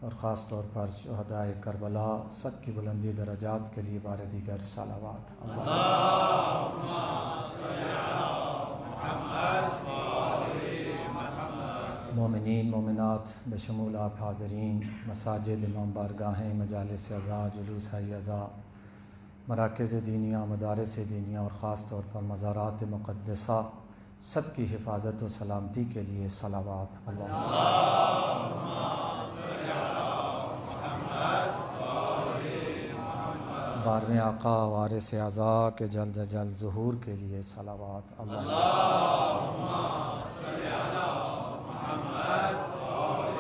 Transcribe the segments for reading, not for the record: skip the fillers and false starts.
اور خاص طور پر شہدائے کربلا سب کی بلندی درجات کے لیے بار دیگر صلوات۔ اللہم صلی علی محمد و آل محمد۔ مومنین مومنات بشمول آپ حاضرین، مساجد، امام بارگاہیں، مجالس عزا، جلوس عزا، مراکز دینیہ، مدارس دینیہ اور خاص طور پر مزارات مقدسہ، سب کی حفاظت و سلامتی کے لیے صلوات۔ اللہم بارہویں آقا وارث اعضا کے جلد از جلد ظہور کے لیے صلوات۔ اللہم صلی علی محمد و آل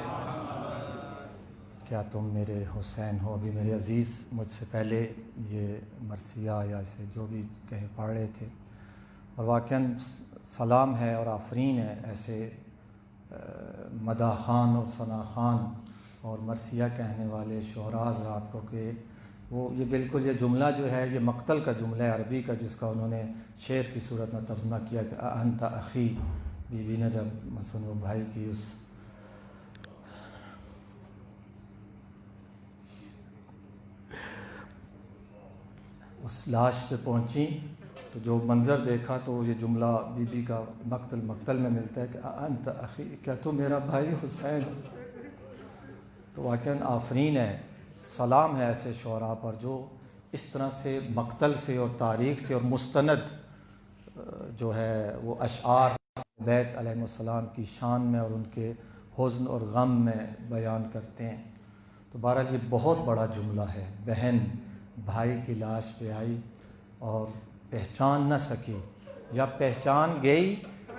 محمد۔ کیا تم میرے حسین ہو؟ ابھی میرے عزیز مجھ سے پہلے یہ مرثیہ یا اسے جو بھی کہیں پڑھ رہے تھے، اور واقعاً سلام ہے اور آفرین ہے ایسے مداح خوان اور ثنا خوان اور مرثیہ کہنے والے شعراء حضرات کو کہ وہ یہ بالکل یہ جملہ جو ہے یہ مقتل کا جملہ ہے عربی کا، جس کا انہوں نے شعر کی صورت میں ترجمہ کیا کہ انت اخی، بی بی نے جب مسنو بھائی کی اس لاش پہ پہنچی تو جو منظر دیکھا تو یہ جملہ بی بی کا مقتل میں ملتا ہے کہ انت اخی، کیا تو میرا بھائی حسین؟ تو واقعاً آفرین ہے، سلام ہے ایسے شعراء پر جو اس طرح سے مقتل سے اور تاریخ سے اور مستند جو ہے وہ اشعار بیت علیہ السلام کی شان میں اور ان کے حزن اور غم میں بیان کرتے ہیں۔ تو بہرحال یہ بہت بڑا جملہ ہے، بہن بھائی کی لاش پہ آئی اور پہچان نہ سکی یا پہچان گئی،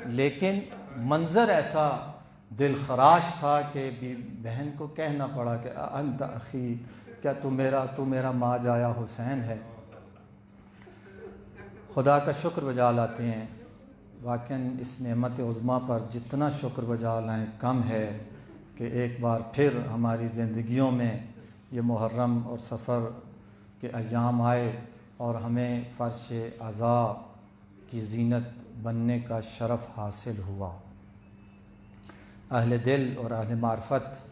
لیکن منظر ایسا دل خراش تھا کہ بہن کو کہنا پڑا کہ انت اخی، کیا تو میرا ماں جایا حسین ہے۔ خدا کا شکر بجا لاتے ہیں، واقعاً اس نعمت عظمیٰ پر جتنا شکر بجا لائیں کم ہے کہ ایک بار پھر ہماری زندگیوں میں یہ محرم اور سفر کے ایام آئے اور ہمیں فرش عزا کی زینت بننے کا شرف حاصل ہوا۔ اہل دل اور اہل معرفت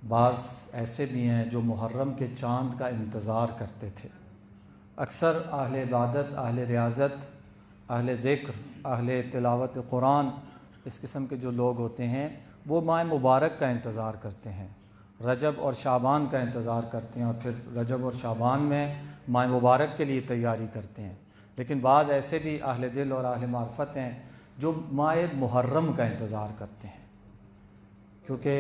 بعض ایسے بھی ہیں جو محرم کے چاند کا انتظار کرتے تھے۔ اکثر اہل عبادت، اہل ریاضت، اہل ذکر، اہل تلاوت قرآن، اس قسم کے جو لوگ ہوتے ہیں وہ ماہ مبارک کا انتظار کرتے ہیں، رجب اور شعبان کا انتظار کرتے ہیں، اور پھر رجب اور شعبان میں ماہ مبارک کے لیے تیاری کرتے ہیں۔ لیکن بعض ایسے بھی اہل دل اور اہل معرفت ہیں جو ماہ محرم کا انتظار کرتے ہیں، کیونکہ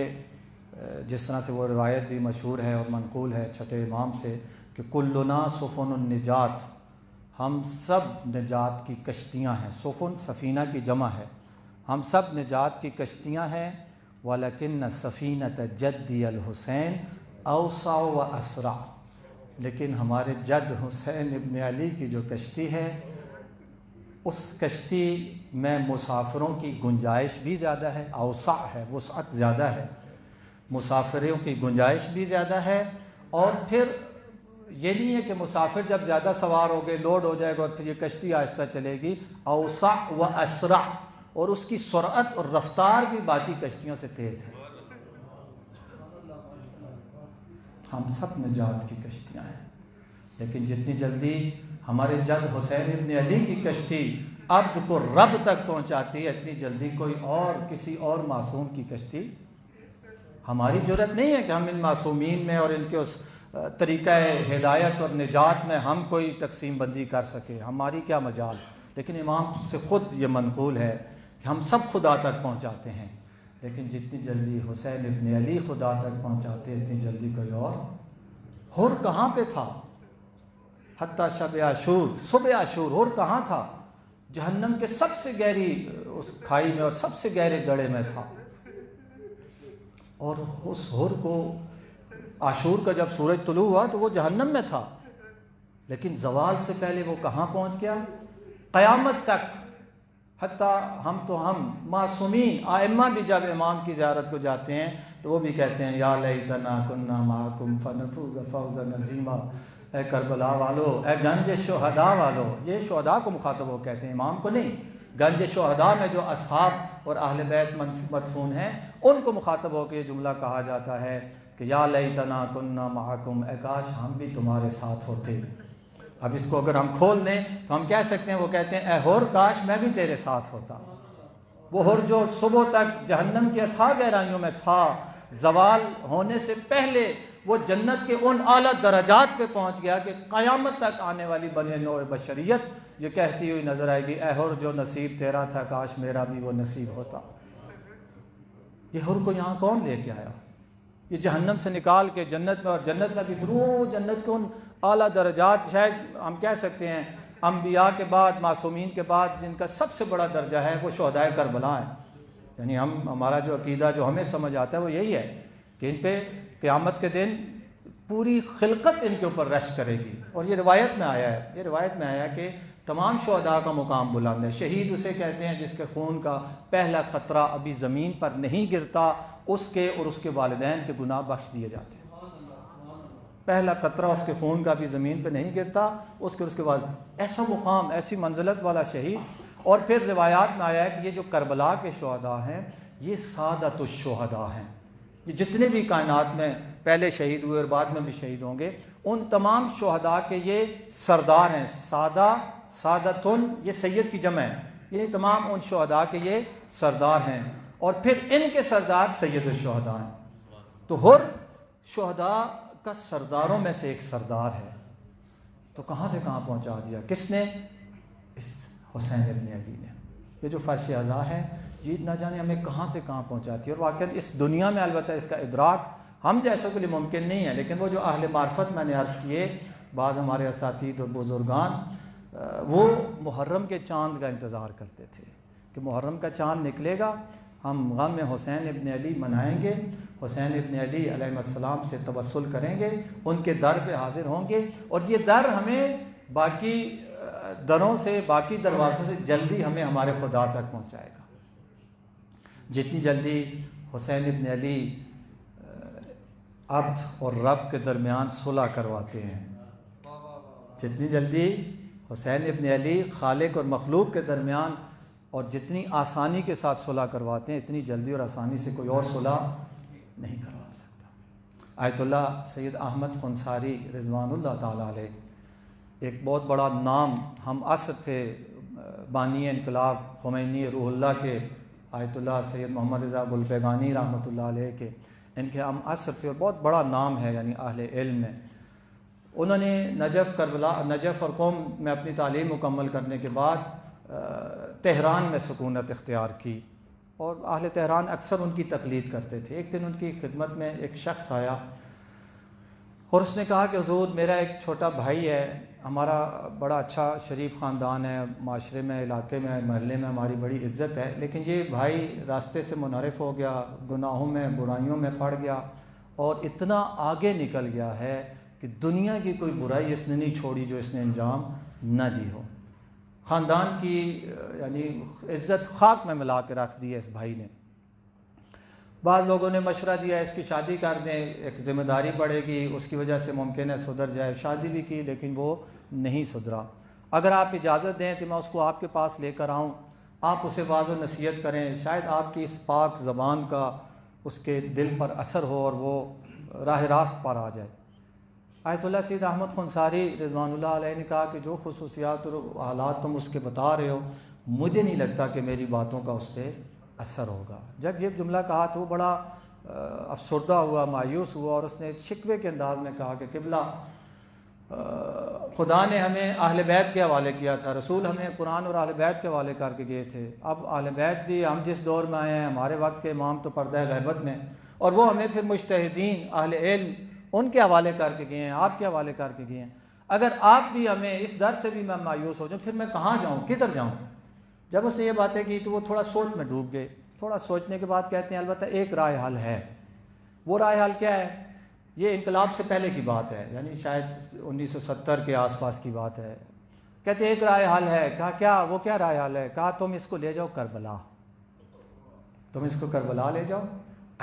جس طرح سے وہ روایت بھی مشہور ہے اور منقول ہے چھٹے امام سے کہ کلنا سفن النجات، ہم سب نجات کی کشتیاں ہیں۔ سفن سفینہ کی جمع ہے، ہم سب نجات کی کشتیاں ہیں۔ وَلَكِنَّ سَفِينَةَ جَدِّي الحسین اوسع و اسرع، لیکن ہمارے جد حسین ابن علی کی جو کشتی ہے اس کشتی میں مسافروں کی گنجائش بھی زیادہ ہے، اوسع ہے، وسعت زیادہ ہے، مسافروں کی گنجائش بھی زیادہ ہے، اور پھر یہ نہیں ہے کہ مسافر جب زیادہ سوار ہو گئے لوڈ ہو جائے گا اور پھر یہ کشتی آہستہ چلے گی، اوسع و اسرع، اور اس کی سرعت اور رفتار بھی باقی کشتیوں سے تیز ہے۔ ہم سب نجات کی کشتیاں ہیں، لیکن جتنی جلدی ہمارے جد حسین ابن علی کی کشتی عبد کو رب تک پہنچاتی ہے، اتنی جلدی کوئی اور کسی اور معصوم کی کشتی، ہماری جرأت نہیں ہے کہ ہم ان معصومین میں اور ان کے اس طریقہ ہدایت اور نجات میں ہم کوئی تقسیم بندی کر سکے، ہماری کیا مجال۔ لیکن امام سے خود یہ منقول ہے کہ ہم سب خدا تک پہنچاتے ہیں، لیکن جتنی جلدی حسین ابن علی خدا تک پہنچاتے اتنی جلدی کوئی اور۔ ہور کہاں پہ تھا؟ حتیٰ شب عاشور، صبح عاشور، ہور کہاں تھا؟ جہنم کے سب سے گہری اس کھائی میں اور سب سے گہرے گڑھے میں تھا، اور اس ہور کو عاشور کا جب سورج طلوع ہوا تو وہ جہنم میں تھا، لیکن زوال سے پہلے وہ کہاں پہنچ گیا؟ قیامت تک۔ حتیٰ ہم معصومین ائمہ بھی جب امام کی زیارت کو جاتے ہیں تو وہ بھی کہتے ہیں یا لیتنا کنا معکم فنفوز فوزا عظیما، اے کربلا والو، اے گنج شہداء والو، یہ شہداء کو مخاطب وہ کہتے ہیں، امام کو نہیں۔ گنج شہداء میں جو اصحاب اور اہل بیت مدفون ہیں، ان کو مخاطب ہو کے یہ جملہ کہا جاتا ہے کہ یا لیتنا کننا معکم، اے کاش ہم بھی تمہارے ساتھ ہوتے۔ اب اس کو اگر ہم کھول دیں تو ہم کہہ سکتے ہیں، وہ کہتے ہیں اے ہور کاش میں بھی تیرے ساتھ ہوتا۔ وہ ہور جو صبح تک جہنم کی اتھاہ گہرائیوں میں تھا، زوال ہونے سے پہلے وہ جنت کے ان اعلیٰ درجات پہ پہنچ گیا کہ قیامت تک آنے والی بنی نوع بشریت یہ کہتی ہوئی نظر آئے گی اے ہور جو نصیب تیرا تھا کاش میرا بھی وہ نصیب ہوتا۔ یہ ہور کو یہاں کون لے کے آیا؟ یہ جہنم سے نکال کے جنت میں، اور جنت میں بھی جنت کے ان اعلیٰ درجات، شاید ہم کہہ سکتے ہیں انبیاء کے بعد، معصومین کے بعد جن کا سب سے بڑا درجہ ہے وہ شہدائے کربلا ہیں۔ یعنی ہمارا جو عقیدہ جو ہمیں سمجھ آتا ہے وہ یہی ہے کہ ان پہ قیامت کے دن پوری خلقت ان کے اوپر رش کرے گی۔ اور یہ روایت میں آیا ہے کہ تمام شہداء کا مقام بلند ہے۔ شہید اسے کہتے ہیں جس کے خون کا پہلا قطرہ ابھی زمین پر نہیں گرتا، اس کے اور اس کے والدین کے گناہ بخش دیے جاتے ہیں۔ پہلا قطرہ اس کے خون کا بھی زمین پہ نہیں گرتا، اس کے والد، ایسا مقام، ایسی منزلت والا شہید۔ اور پھر روایات میں آیا ہے کہ یہ جو کربلا کے شہداء ہیں یہ سادۃ الشہداء ہیں۔ یہ جتنے بھی کائنات میں پہلے شہید ہوئے اور بعد میں بھی شہید ہوں گے، ان تمام شہداء کے یہ سردار ہیں۔ سادتن یہ سید کی جمع ہے، یعنی تمام ان شہداء کے یہ سردار ہیں، اور پھر ان کے سردار سید الشہداء ہیں۔ تو ہر شہداء کا سرداروں میں سے ایک سردار ہے۔ تو کہاں سے کہاں پہنچا دیا کس نے؟ اس حسین ابن علی نے۔ یہ جو فرش عزا ہے یہ نہ جانے ہمیں کہاں سے کہاں پہنچاتی ہے، اور واقعا اس دنیا میں البتہ اس کا ادراک ہم جیسوں کے لیے ممکن نہیں ہے، لیکن وہ جو اہل معرفت میں نے عرض کیے، بعض ہمارے اساتید اور بزرگان وہ محرم کے چاند کا انتظار کرتے تھے کہ محرم کا چاند نکلے گا، ہم غم حسین ابن علی منائیں گے، حسین ابن علی علیہ السلام سے توسل کریں گے، ان کے در پہ حاضر ہوں گے، اور یہ در ہمیں باقی دروں سے، باقی دروازوں سے جلدی ہمیں ہمارے خدا تک پہنچائے گا۔ جتنی جلدی حسین ابن علی عبد اور رب کے درمیان صلح کرواتے ہیں، جتنی جلدی حسین ابن علی خالق اور مخلوق کے درمیان اور جتنی آسانی کے ساتھ صلح کرواتے ہیں، اتنی جلدی اور آسانی سے کوئی اور صلح نہیں کروا سکتا۔ آیت اللہ سید احمد خنصاری رضوان اللہ تعالیٰ علیہ، ایک بہت بڑا نام، ہم عصر تھے بانی انقلاب خمینی روح اللہ کے، آیت اللہ سید محمد رضا گلپیگانی رحمۃ اللہ علیہ کے، ان کے ہم عصر تھے اور بہت بڑا نام ہے یعنی اہل علم میں۔ انہوں نے نجف اور قم میں اپنی تعلیم مکمل کرنے کے بعد تہران میں سکونت اختیار کی، اور اہل تہران اکثر ان کی تقلید کرتے تھے۔ ایک دن ان کی خدمت میں ایک شخص آیا اور اس نے کہا کہ حضور میرا ایک چھوٹا بھائی ہے، ہمارا بڑا اچھا شریف خاندان ہے، معاشرے میں، علاقے میں، محلے میں ہماری بڑی عزت ہے، لیکن یہ بھائی راستے سے منحرف ہو گیا، گناہوں میں، برائیوں میں پڑ گیا، اور اتنا آگے نکل گیا ہے کہ دنیا کی کوئی برائی اس نے نہیں چھوڑی جو اس نے انجام نہ دی ہو۔ خاندان کی یعنی عزت خاک میں ملا کے رکھ دی ہے اس بھائی نے۔ بعض لوگوں نے مشورہ دیا اس کی شادی کر دیں، ایک ذمہ داری پڑے گی، اس کی وجہ سے ممکن ہے سدھر جائے۔ شادی بھی کی لیکن وہ نہیں سدھرا۔ اگر آپ اجازت دیں تو میں اس کو آپ کے پاس لے کر آؤں، آپ اسے واعظ و نصیحت کریں، شاید آپ کی اس پاک زبان کا اس کے دل پر اثر ہو اور وہ راہ راست پر آ جائے۔ آیت اللہ سید احمد خنصاری رضوان اللہ علیہ نے کہا کہ جو خصوصیات اور حالات تم اس کے بتا رہے ہو، مجھے نہیں لگتا کہ میری باتوں کا اس پہ اثر ہوگا۔ جب یہ جملہ کہا تو وہ بڑا افسردہ ہوا، مایوس ہوا، اور اس نے شکوے کے انداز میں کہا کہ قبلہ خدا نے ہمیں اہل بیت کے حوالے کیا تھا، رسول ہمیں قرآن اور اہل بیت کے حوالے کر کے گئے تھے، اب اہل بیت بھی ہم جس دور میں آئے ہیں، ہمارے وقت کے امام تو پردہ غیبت میں، اور وہ ہمیں پھر مجتہدین اہل علم ان کے حوالے کر کے گئے ہیں، آپ کے حوالے کر کے گئے ہیں۔ اگر آپ بھی ہمیں اس در سے بھی میں مایوس ہو جاؤں، پھر میں کہاں جاؤں، کدھر جاؤں؟ جب اس نے یہ باتیں کی تو وہ تھوڑا سوچ میں ڈوب گئے۔ تھوڑا سوچنے کے بعد کہتے ہیں البتہ ایک رائے حل ہے۔ وہ رائے حل کیا ہے؟ یہ انقلاب سے پہلے کی بات ہے، یعنی شاید 1970 کے آس پاس کی بات ہے۔ کہتے ہیں ایک رائے حل ہے۔ کہا کیا؟ وہ کیا رائے حل ہے؟ کہا تم اس کو لے جاؤ کربلا، تم اس کو کربلا لے جاؤ،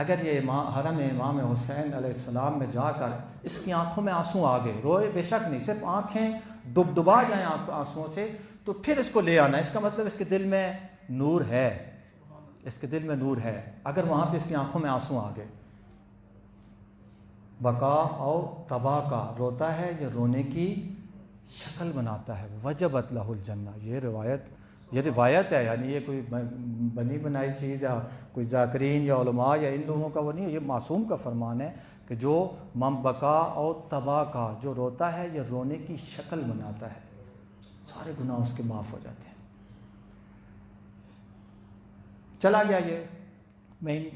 اگر یہ حرم امام حسین علیہ السلام میں جا کر اس کی آنکھوں میں آنسو آ گئے، روئے بے شک نہیں، صرف آنکھیں ڈبڈبا جائیں آنسوؤں سے، تو پھر اس کو لے آنا، اس کا مطلب اس کے دل میں نور ہے۔ اس کے دل میں نور ہے، اگر وہاں پہ اس کی آنکھوں میں آنسو آ گئے، بقا اور تباہ کا روتا ہے یا رونے کی شکل بناتا ہے، وجبت لہ الجنہ، یہ روایت ہے، یعنی یہ کوئی بنی بنائی چیز یا کوئی ذاکرین یا علماء یا ان لوگوں کا وہ نہیں ہے، یہ معصوم کا فرمان ہے کہ جو بقا اور تباہ کا جو روتا ہے یا رونے کی شکل بناتا ہے، سارے گناہ اس کے معاف ہو جاتے ہیں۔ چلا گیا یہ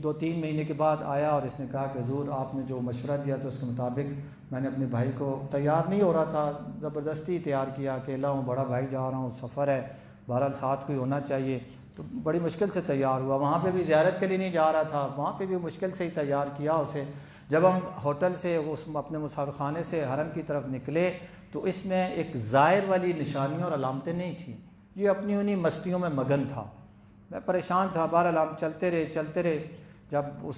2-3 مہینے کے بعد آیا اور اس نے کہا کہ حضور آپ نے جو مشورہ دیا تو اس کے مطابق میں نے اپنے بھائی کو، تیار نہیں ہو رہا تھا، زبردستی تیار کیا، اکیلا ہوں، بڑا بھائی جا رہا ہوں، سفر ہے، بہرحال ساتھ کوئی ہونا چاہیے، تو بڑی مشکل سے تیار ہوا۔ وہاں پہ بھی زیارت کے لیے نہیں جا رہا تھا، وہاں پہ بھی مشکل سے ہی تیار کیا اسے۔ جب ہم ہوٹل سے اپنے مسافر خانے سے حرم کی طرف نکلے تو اس میں ایک زائر والی نشانیاں اور علامتیں نہیں تھیں، یہ اپنی انہی مستیوں میں مگن تھا۔ میں پریشان تھا، بہرحال ہم چلتے رہے، جب اس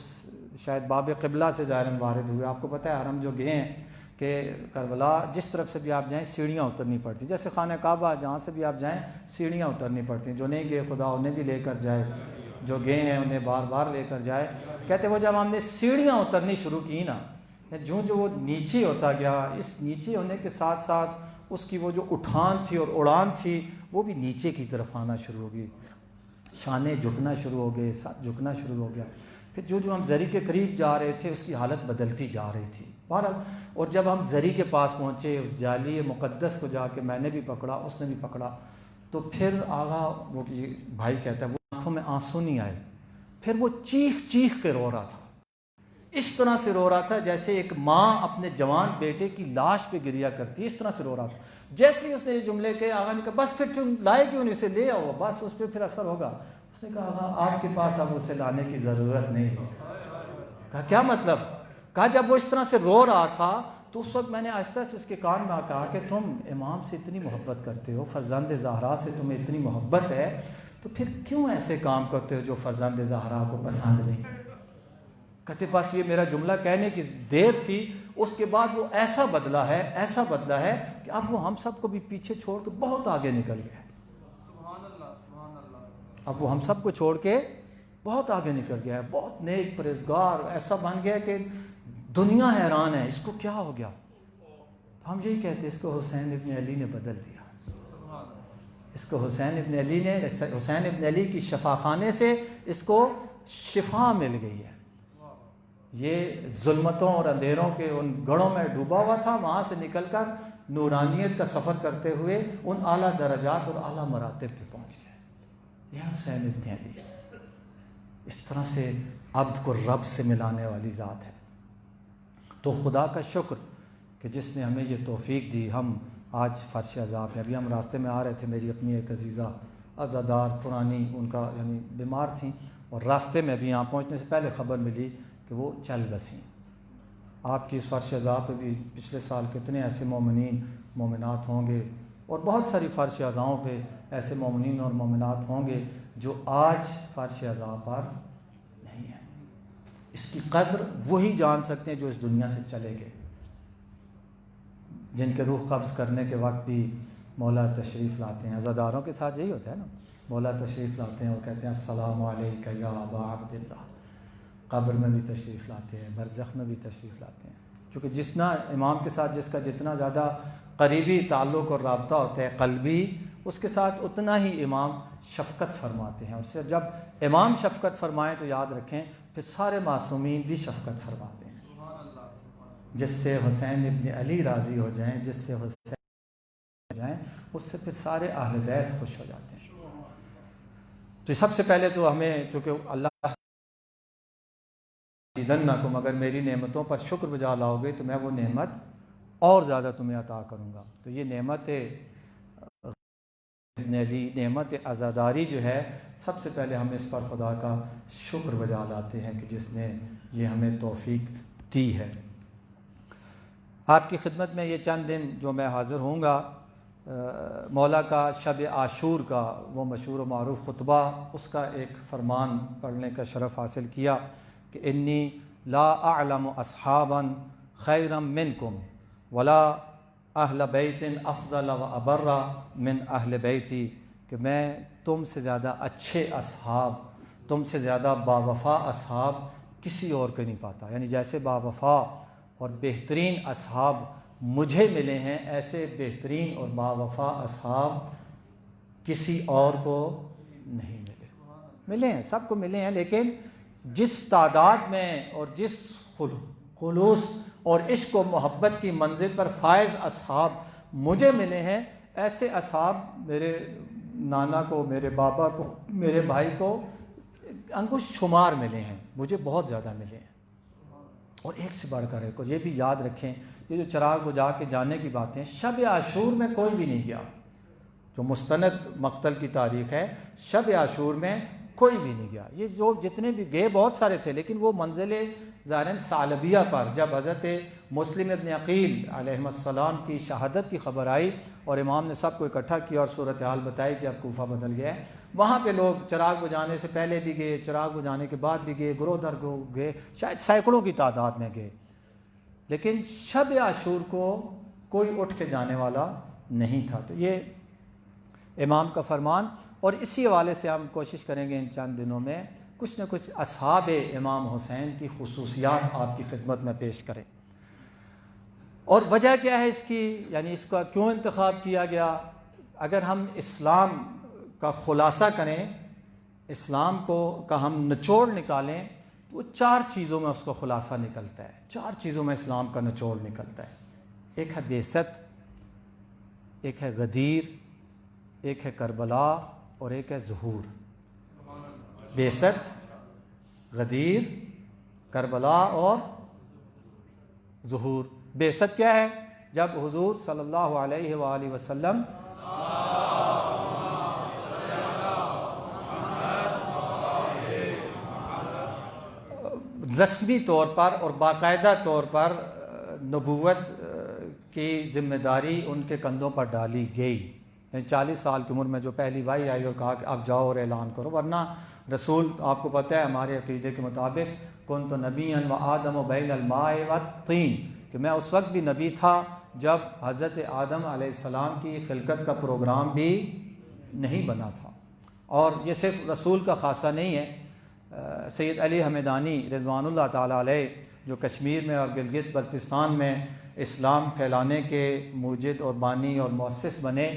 شاید باب قبلہ سے ظاہراً وارد ہوئے۔ آپ کو پتہ ہے حرم جو گئے ہیں کہ کربلا جس طرف سے بھی آپ جائیں سیڑھیاں اترنی پڑتی، جیسے خانہ کعبہ جہاں سے بھی آپ جائیں سیڑھیاں اترنی پڑتی، جو نہیں گئے خدا انہیں بھی لے کر جائے، جو گئے ہیں انہیں بار بار لے کر جائے۔ کہتے وہ جب ہم نے سیڑھیاں اترنی شروع کی نا، جو وہ نیچے ہوتا گیا، اس نیچے ہونے کے ساتھ ساتھ اس کی وہ جو اٹھان تھی اور اڑان تھی وہ بھی نیچے کی طرف آنا شروع ہو گئی، شانے جھکنا شروع ہو گئے، ساتھ جھکنا شروع ہو گیا۔ پھر جو ہم زری کے قریب جا رہے تھے اس کی حالت بدلتی جا رہی تھی بہرحال۔ اور جب ہم زری کے پاس پہنچے، اس جالی مقدس کو جا کے میں نے بھی پکڑا، اس نے بھی پکڑا، تو پھر آغا وہ بھائی کہتا ہے وہ آنکھوں میں آنسو نہیں آئے، پھر وہ چیخ چیخ کے رو رہا تھا، اس طرح سے رو رہا تھا جیسے ایک ماں اپنے جوان بیٹے کی لاش پہ گریا کرتی ہے، اس طرح سے رو رہا تھا۔ جیسے ہی اس نے یہ جملے کے آغا نے کہا بس پھر تم لائے کیوں نہیں، اسے لے آؤ، بس اس پہ پھر اثر ہوگا۔ اس نے کہا آغا آپ کے پاس اب اسے لانے کی ضرورت نہیں ہے۔ کہا کیا مطلب؟ کہا جب وہ اس طرح سے رو رہا تھا تو اس وقت میں نے آہستہ سے اس کے کان میں کہا کہ تم امام سے اتنی محبت کرتے ہو، فرزند زہرا سے تمہیں اتنی محبت ہے، تو پھر کیوں ایسے کام کرتے ہو جو فرزند زہرا کو پسند نہیں؟ کہتے بس یہ میرا جملہ کہنے کی دیر تھی، اس کے بعد وہ ایسا بدلا ہے کہ اب وہ ہم سب کو بھی پیچھے چھوڑ کے بہت آگے نکل گیا۔ اب وہ ہم سب کو چھوڑ کے بہت آگے نکل گیا ہے، بہت نیک پرہیزگار، ایسا بن گیا کہ دنیا حیران ہے اس کو کیا ہو گیا۔ ہم یہی کہتے ہیں اس کو حسین ابن علی نے بدل دیا، اس کو حسین ابن علی کی شفا خانے سے اس کو شفا مل گئی ہے۔ یہ ظلمتوں اور اندھیروں کے ان گڑھوں میں ڈوبا ہوا تھا، وہاں سے نکل کر نورانیت کا سفر کرتے ہوئے ان اعلیٰ درجات اور اعلیٰ مراتب پہ پہنچ گیا۔ یہ حسین ابن علی اس طرح سے عبد کو رب سے ملانے والی ذات ہے۔ تو خدا کا شکر کہ جس نے ہمیں یہ توفیق دی، ہم آج فرش عذاب میں، ابھی ہم راستے میں آ رہے تھے، میری اپنی ایک عزیزہ عزادار پرانی، ان کا یعنی بیمار تھیں، اور راستے میں بھی یہاں پہنچنے سے پہلے خبر ملی کہ وہ چل بسیں۔ آپ کی اس فرش عذاب پہ بھی پچھلے سال کتنے ایسے مومنین مومنات ہوں گے، اور بہت ساری فرش عذاؤں پہ ایسے مومنین اور مومنات ہوں گے جو آج فرش عذاب پر نہیں ہیں۔ اس کی قدر وہی جان سکتے ہیں جو اس دنیا سے چلے گئے، جن کے روح قبض کرنے کے وقت بھی مولا تشریف لاتے ہیں۔ عزاداروں کے ساتھ یہی ہوتا ہے نا، مولا تشریف لاتے ہیں، وہ کہتے ہیں السلام علیکہ یا ابا عبداللہ، قبر میں بھی تشریف لاتے ہیں، برزخ میں بھی تشریف لاتے ہیں، کیونکہ جتنا امام کے ساتھ جس کا جتنا زیادہ قریبی تعلق اور رابطہ ہوتا ہے قلبی، اس کے ساتھ اتنا ہی امام شفقت فرماتے ہیں، اور سے جب امام شفقت فرمائیں تو یاد رکھیں پھر سارے معصومین بھی شفقت فرماتے ہیں۔ جس سے حسین ابن علی راضی ہو جائیں، جس سے حسین ہو جائیں، اس سے پھر سارے اہل بیت خوش ہو جاتے ہیں۔ تو سب سے پہلے تو ہمیں، چونکہ اللہ دنکم، اگر میری نعمتوں پر شکر بجا لاؤ گے تو میں وہ نعمت اور زیادہ تمہیں عطا کروں گا۔ تو یہ نعمت ابن علی، نعمت عزاداری جو ہے، سب سے پہلے ہم اس پر خدا کا شکر بجا لاتے ہیں کہ جس نے یہ ہمیں توفیق دی ہے۔ آپ کی خدمت میں یہ چند دن جو میں حاضر ہوں گا، مولا کا شب عاشور کا وہ مشہور و معروف خطبہ، اس کا ایک فرمان پڑھنے کا شرف حاصل کیا کہ انی لا اعلم اصحابا خیرا منکم ولا اہل بیت افضل و ابر من اہل بیتی، کہ میں تم سے زیادہ اچھے اصحاب، تم سے زیادہ باوفا اصحاب کسی اور کو نہیں پاتا، یعنی جیسے باوفا اور بہترین اصحاب مجھے ملے ہیں، ایسے بہترین اور باوفا اصحاب کسی اور کو نہیں ملے ہیں، سب کو ملے ہیں، لیکن جس تعداد میں اور جس خلوص اور عشق و محبت کی منزل پر فائز اصحاب مجھے ملے ہیں، ایسے اصحاب میرے نانا کو، میرے بابا کو، میرے بھائی کو انگشت شمار ملے ہیں، مجھے بہت زیادہ ملے ہیں۔ اور ایک سے بڑھ کر ایک، یہ بھی یاد رکھیں، یہ جو چراغ بجھا کے جانے کی باتیں، شب عاشور میں کوئی بھی نہیں گیا، جو مستند مقتل کی تاریخ ہے، شب عاشور میں کوئی بھی نہیں گیا۔ یہ جو جتنے بھی گئے بہت سارے تھے، لیکن وہ منزل ظاہراً ثعلبیہ پر جب حضرت مسلم ابن عقیل علیہ السلام کی شہادت کی خبر آئی اور امام نے سب کو اکٹھا کیا اور صورتحال بتائی کہ اب کوفہ بدل گیا ہے، وہاں پہ لوگ چراغ بجھانے سے پہلے بھی گئے، چراغ بجھانے کے بعد بھی گئے، گروہ در گروہ گئے، شاید سینکڑوں کی تعداد میں گئے، لیکن شب عاشور کو کوئی اٹھ کے جانے والا نہیں تھا۔ تو یہ امام کا فرمان، اور اسی حوالے سے ہم کوشش کریں گے ان چند دنوں میں کچھ نہ کچھ اصحاب امام حسین کی خصوصیات آپ کی خدمت میں پیش کریں۔ اور وجہ کیا ہے اس کی، یعنی اس کا کیوں انتخاب کیا گیا؟ اگر ہم اسلام کا خلاصہ کریں، اسلام کا ہم نچوڑ نکالیں، تو وہ 4 چیزوں میں اس کا خلاصہ نکلتا ہے، 4 چیزوں میں اسلام کا نچوڑ نکلتا ہے۔ ایک ہے بعثت، ایک ہے غدیر، ایک ہے کربلا، اور ایک ہے ظہور۔ بعثت، غدیر، کربلا اور ظہور۔ بعثت کیا ہے؟ جب حضور صلی اللہ علیہ وآلہ وسلم رسمی طور پر اور باقاعدہ طور پر نبوت کی ذمہ داری ان کے کندھوں پر ڈالی گئی، یعنی 40 سال کی عمر میں جو پہلی وحی آئی اور کہا کہ اب جاؤ اور اعلان کرو، ورنہ رسول آپ کو پتہ ہے ہمارے عقیدے کے مطابق کنت نبیا و آدم بین الماء والطین، کہ میں اس وقت بھی نبی تھا جب حضرت آدم علیہ السلام کی خلقت کا پروگرام بھی نہیں بنا تھا۔ اور یہ صرف رسول کا خاصہ نہیں ہے، سید علی حمدانی رضوان اللہ تعالیٰ علیہ جو کشمیر میں اور گلگت بلتستان میں اسلام پھیلانے کے موجد اور بانی اور مؤسس بنے،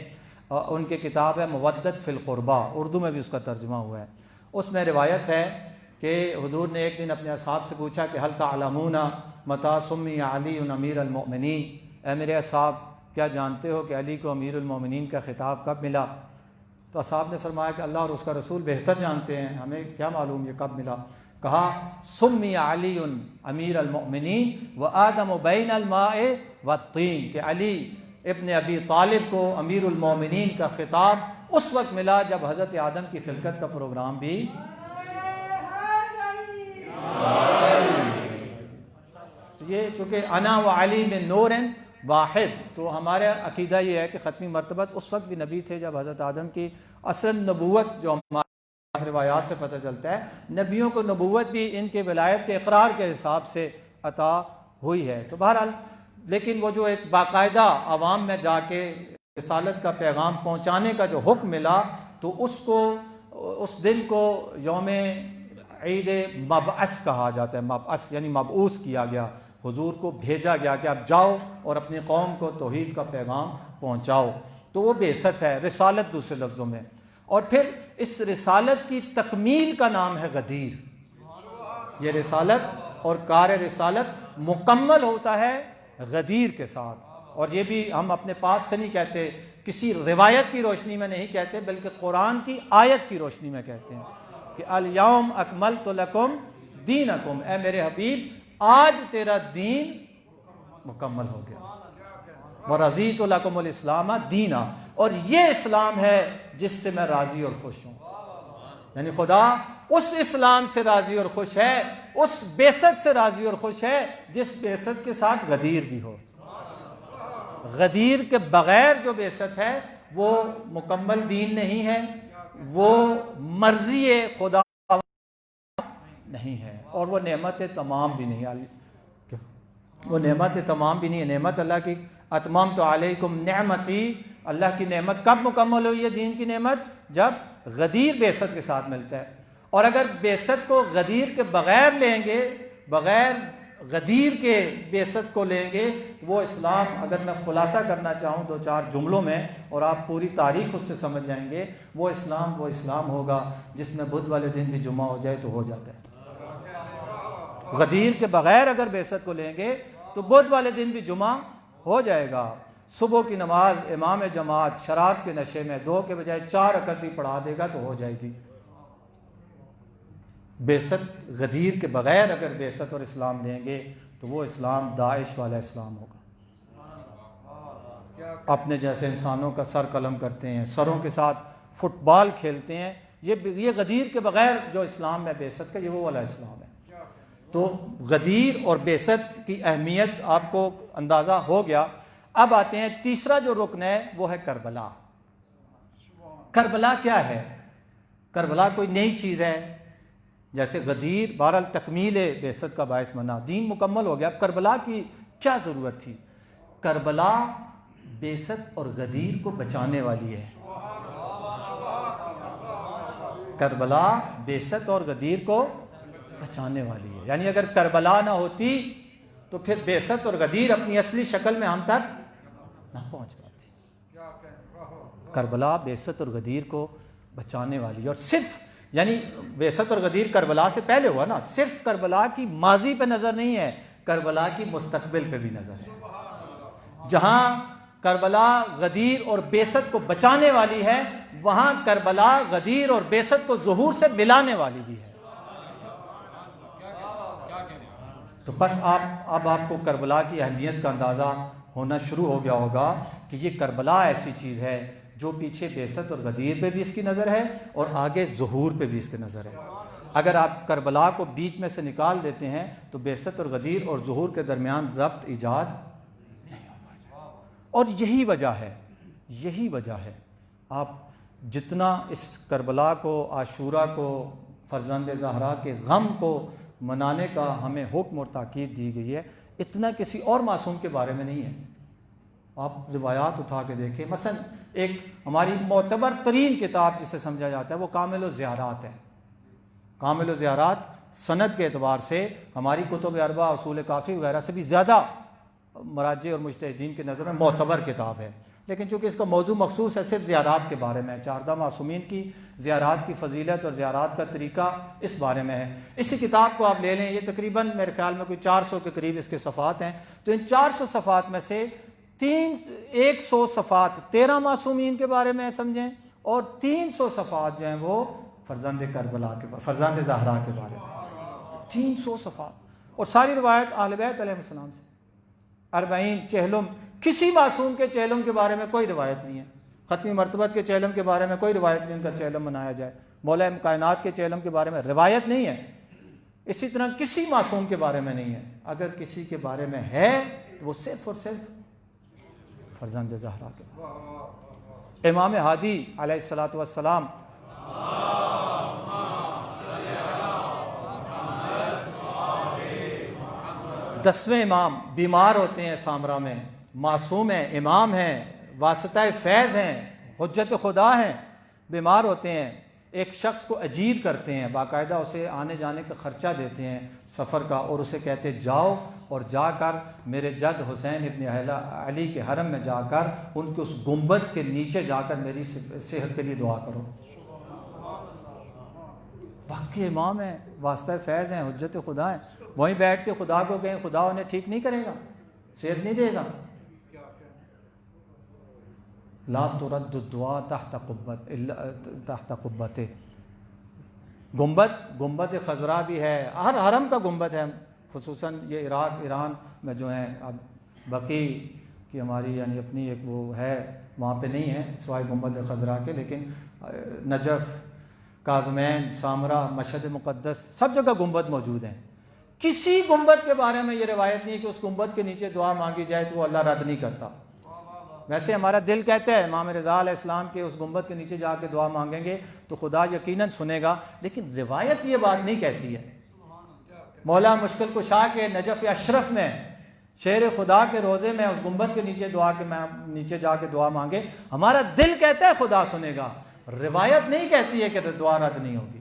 ان کی کتاب ہے مودت فی القربہ، اردو میں بھی اس کا ترجمہ ہوا ہے۔ اس میں روایت ہے کہ حضور نے ایک دن اپنے اصحاب سے پوچھا کہ حل تعلمون متی سمی علی امیر المؤمنین، اے میرے اصحاب کیا جانتے ہو کہ علی کو امیر المؤمنین کا خطاب کب ملا؟ تو اصحاب نے فرمایا کہ اللہ اور اس کا رسول بہتر جانتے ہیں، ہمیں کیا معلوم یہ کب ملا؟ کہا سمی علی امیر المؤمنین و آدم بین الماء والطین، کہ علی ابن ابی طالب کو امیر المومنین کا خطاب اس وقت ملا جب حضرت آدم کی خلقت کا پروگرام بھی تو یہ چونکہ انا و علی من نور واحد، تو ہمارا عقیدہ یہ ہے کہ ختمی مرتبت اس وقت بھی نبی تھے جب حضرت آدم کی اصل نبوت، جو ہمارے روایات سے پتہ چلتا ہے نبیوں کو نبوت بھی ان کے ولایت کے اقرار کے حساب سے عطا ہوئی ہے۔ تو بہرحال لیکن وہ جو ایک باقاعدہ عوام میں جا کے رسالت کا پیغام پہنچانے کا جو حکم ملا، تو اس دن کو یوم عید مبعث کہا جاتا ہے۔ مبعث یعنی مبعوث کیا گیا، حضور کو بھیجا گیا کہ آپ جاؤ اور اپنی قوم کو توحید کا پیغام پہنچاؤ، تو وہ بعثت ہے، رسالت دوسرے لفظوں میں۔ اور پھر اس رسالت کی تکمیل کا نام ہے غدیر۔ یہ رسالت اور کار رسالت مکمل ہوتا ہے غدیر کے ساتھ، اور یہ بھی ہم اپنے پاس سے نہیں کہتے، کسی روایت کی روشنی میں نہیں کہتے، بلکہ قرآن کی آیت کی روشنی میں کہتے ہیں کہ الیوم اکملت لکم دینکم، اے میرے حبیب آج تیرا دین مکمل ہو گیا، ورضیت لکم الاسلام دینا، اور یہ اسلام ہے جس سے میں راضی اور خوش ہوں۔ یعنی خدا اس اسلام سے راضی اور خوش ہے، اس بعثت سے راضی اور خوش ہے جس بعثت کے ساتھ غدیر بھی ہو۔ غدیر کے بغیر جو بعثت ہے وہ مکمل دین نہیں ہے، وہ مرضی خدا نہیں ہے، اور وہ نعمت تمام بھی نہیں ہے، وہ نعمت تمام بھی نہیں ہے۔ نعمت اللہ کی اتممت علیکم نعمتی، اللہ کی نعمت کب مکمل ہوئی ہے دین کی نعمت؟ جب غدیر بعثت کے ساتھ ملتا ہے۔ اور اگر بعثت کو غدیر کے بغیر لیں گے، بغیر غدیر کے بعثت کو لیں گے، وہ اسلام، اگر میں خلاصہ کرنا چاہوں 2-4 جملوں میں اور آپ پوری تاریخ اس سے سمجھ جائیں گے، وہ اسلام ہوگا جس میں بدھ والے دن بھی جمعہ ہو جائے تو ہو جاتا ہے۔ غدیر کے بغیر اگر بعثت کو لیں گے تو بدھ والے دن بھی جمعہ ہو جائے گا۔ صبح کی نماز امام جماعت شراب کے نشے میں 2 کے بجائے 4 رکعت بھی پڑھا دے گا تو ہو جائے گی۔ بعثت غدیر کے بغیر اگر بعثت اور اسلام لیں گے تو وہ اسلام داعش والا اسلام ہوگا۔ اپنے جیسے انسانوں کا سر قلم کرتے ہیں، سروں کے ساتھ فٹ بال کھیلتے ہیں، یہ غدیر کے بغیر جو اسلام ہے بعثت کا، یہ وہ والا اسلام ہے۔ تو غدیر اور بعثت کی اہمیت آپ کو اندازہ ہو گیا۔ اب آتے ہیں تیسرا جو رکن ہے وہ ہے کربلا۔ کربلا کیا ہے؟ کربلا کوئی نئی چیز ہے؟ جیسے غدیر بہرحال تکمیل بعثت کا باعث بنا، دین مکمل ہو گیا، اب کربلا کی کیا ضرورت تھی؟ کربلا بعثت اور غدیر کو بچانے والی ہے۔ کربلا بعثت اور غدیر کو بچانے والی ہے، یعنی اگر کربلا نہ ہوتی تو پھر بعثت اور غدیر اپنی اصلی شکل میں ہم تک نہ پہنچ پاتی۔ کربلا بعثت اور غدیر کو بچانے والی ہے، اور صرف یعنی بعثت اور غدیر کربلا سے پہلے ہوا نا، صرف کربلا کی ماضی پہ نظر نہیں ہے، کربلا کی مستقبل پہ بھی نظر ہے۔ جہاں کربلا غدیر اور بعثت کو بچانے والی ہے، وہاں کربلا غدیر اور بعثت کو ظہور سے ملانے والی بھی ہے۔ تو بس اب آپ کو کربلا کی اہمیت کا اندازہ ہونا شروع ہو گیا ہوگا کہ یہ کربلا ایسی چیز ہے جو پیچھے بعثت اور غدیر پہ بھی اس کی نظر ہے اور آگے ظہور پہ بھی اس کی نظر ہے۔ اگر آپ کربلا کو بیچ میں سے نکال دیتے ہیں تو بعثت اور غدیر اور ظہور کے درمیان ضبط ایجاد نہیں ہو پائے۔ اور یہی وجہ ہے آپ جتنا اس کربلا کو، عاشورہ کو، فرزند زہرا کے غم کو منانے کا ہمیں حکم اور تاکید دی گئی ہے، اتنا کسی اور معصوم کے بارے میں نہیں ہے۔ آپ روایات اٹھا کے دیکھیں، مثلا ایک ہماری معتبر ترین کتاب جسے سمجھا جاتا ہے وہ کامل الزیارات ہے۔ کامل الزیارات سند کے اعتبار سے ہماری کتب اربعہ، اصول کافی وغیرہ سے بھی زیادہ مراجع اور مجتہدین کی نظر میں معتبر کتاب ہے، لیکن چونکہ اس کا موضوع مخصوص ہے صرف زیارات کے بارے میں، 14 معصومین کی زیارات کی فضیلت اور زیارات کا طریقہ اس بارے میں ہے۔ اسی کتاب کو آپ لے لیں، یہ تقریباً میرے خیال میں کوئی 400 کے قریب اس کے صفحات ہیں، تو ان 400 صفحات میں سے 100 صفحات 13 معصومین کے بارے میں سمجھیں، اور 300 صفحات جو ہیں وہ فرزند کربلا کے، فرزند زہرا کے بارے میں، 300 صفحات، اور ساری روایت اہل بیت علیہ السلام سے، 40 چہلم، کسی معصوم کے چہلم کے بارے میں کوئی روایت نہیں ہے۔ ختمی مرتبت کے چہلم کے بارے میں کوئی روایت نہیں ان کا چہلم منایا جائے، مولا کائنات کے چہلم کے بارے میں روایت نہیں ہے، اسی طرح کسی معصوم کے بارے میں نہیں ہے۔ اگر کسی کے بارے میں ہے تو وہ صرف اور صرف فرزند زہرا کے، امام ہادی علیہ الصلوۃ والسلام، دسویں امام، بیمار ہوتے ہیں سامرا میں، معصوم ہیں، امام ہیں، واسطہ فیض ہیں، حجت خدا ہیں، بیمار ہوتے ہیں، ایک شخص کو اجیر کرتے ہیں، باقاعدہ اسے آنے جانے کا خرچہ دیتے ہیں سفر کا، اور اسے کہتے جاؤ اور جا کر میرے جد حسین ابن علی کے حرم میں جا کر ان کے اس گنبد کے نیچے جا کر میری صحت کے لیے دعا کرو۔ باقی امام ہیں، واسطہ فیض ہیں، حجت خدا ہیں، وہیں بیٹھ کے خدا کو کہیں، خدا انہیں ٹھیک نہیں کرے گا، صحت نہیں دے گا۔ لا ترد الدعاء تحت قبته، گنبد خضرا بھی ہے، ہر حرم کا گنبد ہے، خصوصاً یہ عراق ایران میں جو ہیں، اب بقی کی ہماری یعنی اپنی ایک وہ ہے، وہاں پہ نہیں ہے سوائے گنبد خضرا کے، لیکن نجف، کاظمین، سامرا، مشہد مقدس، سب جگہ گنبد موجود ہیں۔ کسی گنبد کے بارے میں یہ روایت نہیں کہ اس گنبد کے نیچے دعا مانگی جائے تو وہ اللہ رد نہیں کرتا۔ ویسے ہمارا دل کہتا ہے امام رضا علیہ السلام کے اس گنبد کے نیچے جا کے دعا مانگیں گے تو خدا یقیناً سنے گا، لیکن روایت یہ بات نہیں کہتی ہے۔ مولا مشکل کشا کے نجف اشرف میں، شیر خدا کے روزے میں اس گنبد کے نیچے جا کے دعا مانگے، ہمارا دل کہتا ہے خدا سنے گا، روایت نہیں کہتی ہے کہ دعا رد نہیں ہوگی۔